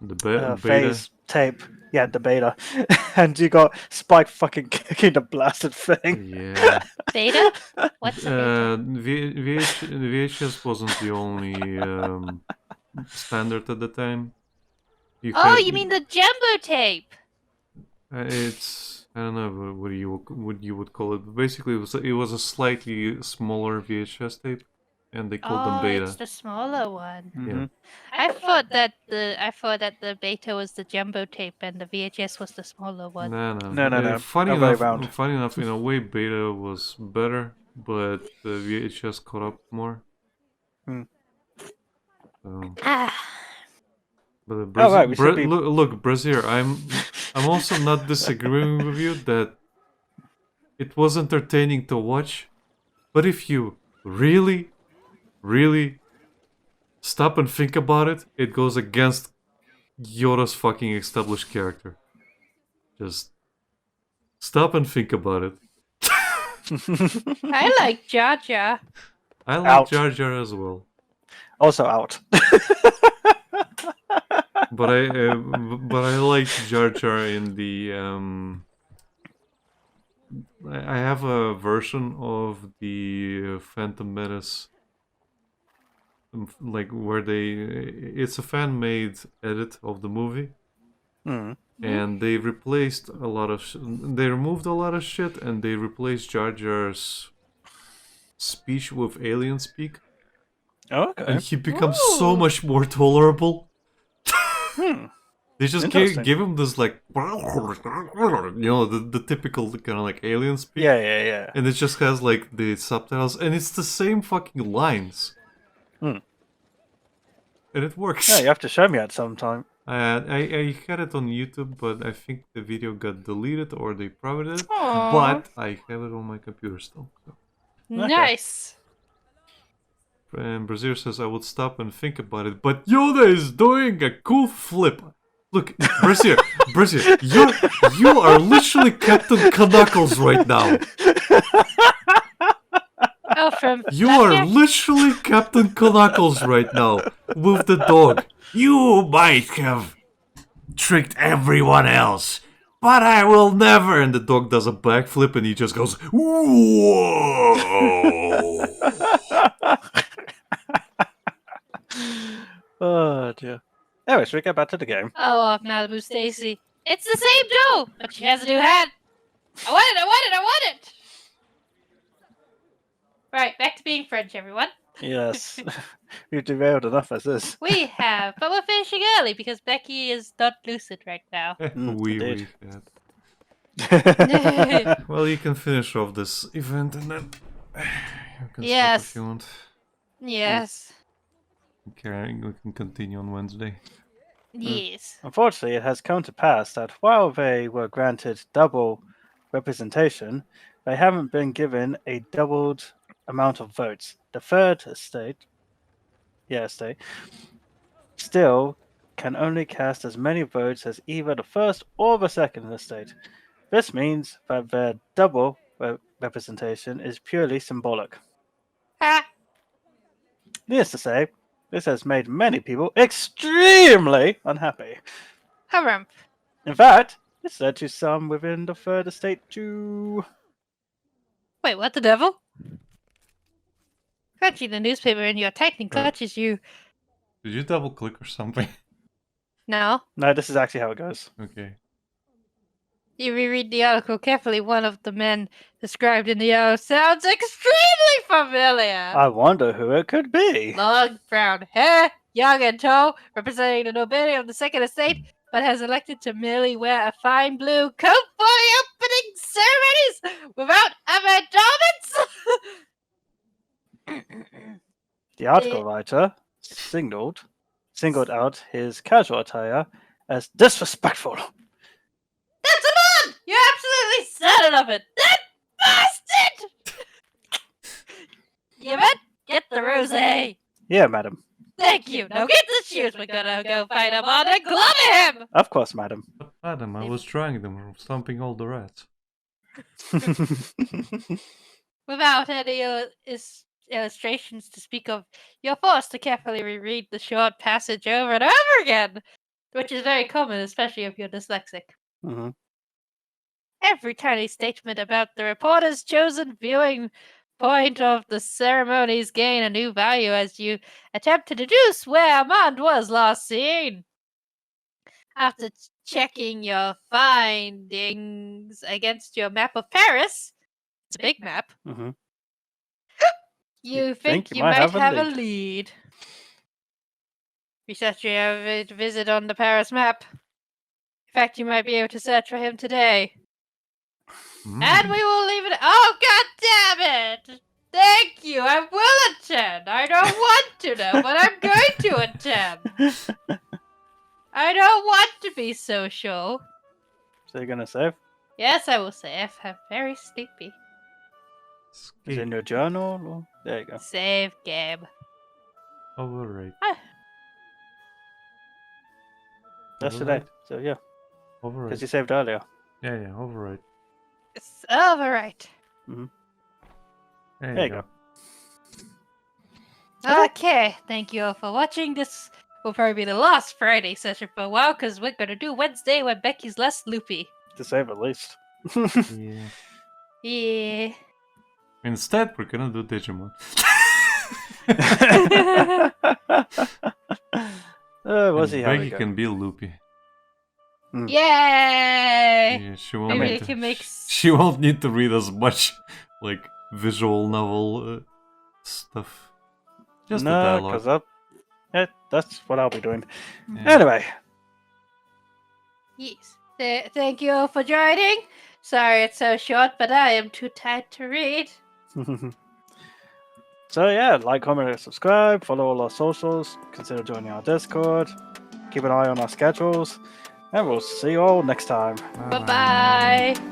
beta
phase tape Yeah, the beta. And you got Spike fucking kicking the blasted thing.
Yeah.
Beta? What's a beta?
VHS wasn't the only standard at the time. You
Oh,
had,
you mean the jumbo tape?
it's I don't know what you would call it. But basically, it was a slightly smaller VHS tape, and they called them
Oh,
beta.
it's the smaller one.
Mhm.
I thought that the beta was the jumbo tape and the VHS was the smaller one.
No.
Funny
Other way
enough,
around.
in a way, beta was better, but the VHS caught up more.
Hmm.
So,
Ah.
but
Oh, right, we should be-
look, Brazier, I'm also not disagreeing with you that it was entertaining to watch, but if you really, really stop and think about it, it goes against Yoda's fucking established character. Just stop and think about it.
I like Jar Jar.
I like
Out.
Jar Jar as well,
Also out.
but I like Jar Jar in the I have a version of the Phantom Menace, like where it's a fan made edit of the movie.
Hmm.
And they replaced a lot of they removed a lot of shit, and they replaced Jar Jar's speech with alien speak,
Oh, okay.
and he becomes so
Ooh.
much more tolerable.
Hmm.
They just
Interesting.
give him this like the typical kind of like alien speak,
Yeah.
and it just has like the subtitles, and it's the same fucking lines,
Hmm.
and it works.
Yeah, you have to show me at some time.
I had it on YouTube, but I think the video got deleted or they privated it.
Aw.
But I have it on my computer still. So.
Nice.
And Brazier says I would stop and think about it, but Yoda is doing a cool flip. Look, Brazier, you are literally Captain Knuckles right now.
Oh, from
You are
Flapjack?
literally Captain Knuckles right now with the dog.
You might have tricked everyone else, but I will never.
And the dog does a backflip and he just goes, whoa.
Oh dear. Anyway, should we get back to the game?
Oh, Malibu Stacy. It's the same dough, but she has a new hat. I want it! Right, back to being French, everyone.
Yes. We've derailed enough as is.
We have, but we're finishing early because Becky is not lucid right now.
Indeed.
Well, you can finish off this event and then you can
Yes.
stop if you want.
Yes.
Okay, we can continue on Wednesday.
Yes.
Unfortunately, it has come to pass that while they were granted double representation, they haven't been given a doubled amount of votes. The third estate, still can only cast as many votes as either the first or the second estate. This means that their double representation is purely symbolic.
Ha!
Needless to say, this has made many people extremely unhappy.
Harumph.
In fact, it's led to some within the third estate to...
Wait, what the devil? Crunching the newspaper in your tightening clutches you.
Did you double click or something?
No.
No, this is actually how it goes.
Okay.
You reread the article carefully. One of the men described in the article sounds extremely familiar.
I wonder who it could be.
Long brown hair, young and tall, representing the nobility of the second estate, but has elected to merely wear a fine blue coat for the opening ceremonies without other garments.
The article writer singled out his casual attire as disrespectful.
That's a man! You're absolutely certain of it! That bastard! You bet! Get the rosé!
Yeah, madam.
Thank you! Now get the shoes! We're gonna go fight him on and club him!
Of course, madam.
But madam, I was trying them from stomping all the rats.
Without any illustrations to speak of, you're forced to carefully reread the short passage over and over again. which is very common, especially if you're dyslexic.
Hmm.
Every tiny statement about the reporter's chosen viewing point of the ceremonies gain a new value as you attempt to deduce where Armand was last seen. After checking your findings against your map of Paris, it's a big map,
Hmm.
you think you might have a lead. Research your visit on the Paris map. In fact, you might be able to search for him today. And we will leave it. Oh, god damn it! Thank you. I will attend. I don't want to know, but I'm going to attend. I don't want to be social.
So you're gonna save?
Yes, I will save. I'm very sleepy.
Is it in your journal? Or... There you go.
Save game.
Overrate.
That's today. So yeah, because
Overrate.
you saved earlier.
Yeah, overrate.
It's alright.
There you go.
Okay, thank you all for watching. This will probably be the last Friday session for a while because we're gonna do Wednesday when Becky's less loopy.
To save at least.
Yeah.
Yeah.
Instead, we're gonna do Digimon.
We'll
And
see how
Becky
we go.
can be loopy.
Yay!
Yeah, she won't.
Maybe
need
they
to,
can make.
She won't need to read as much, like visual novel stuff. Just the
No,
dialogue.
because that's what I'll be doing.
Yeah.
Anyway,
Yes. Thank you all for joining. Sorry it's so short, but I am too tired to read.
so yeah, like, comment, and subscribe. Follow all our socials. Consider joining our Discord. Keep an eye on our schedules, and we'll see you all next time.
Bye bye.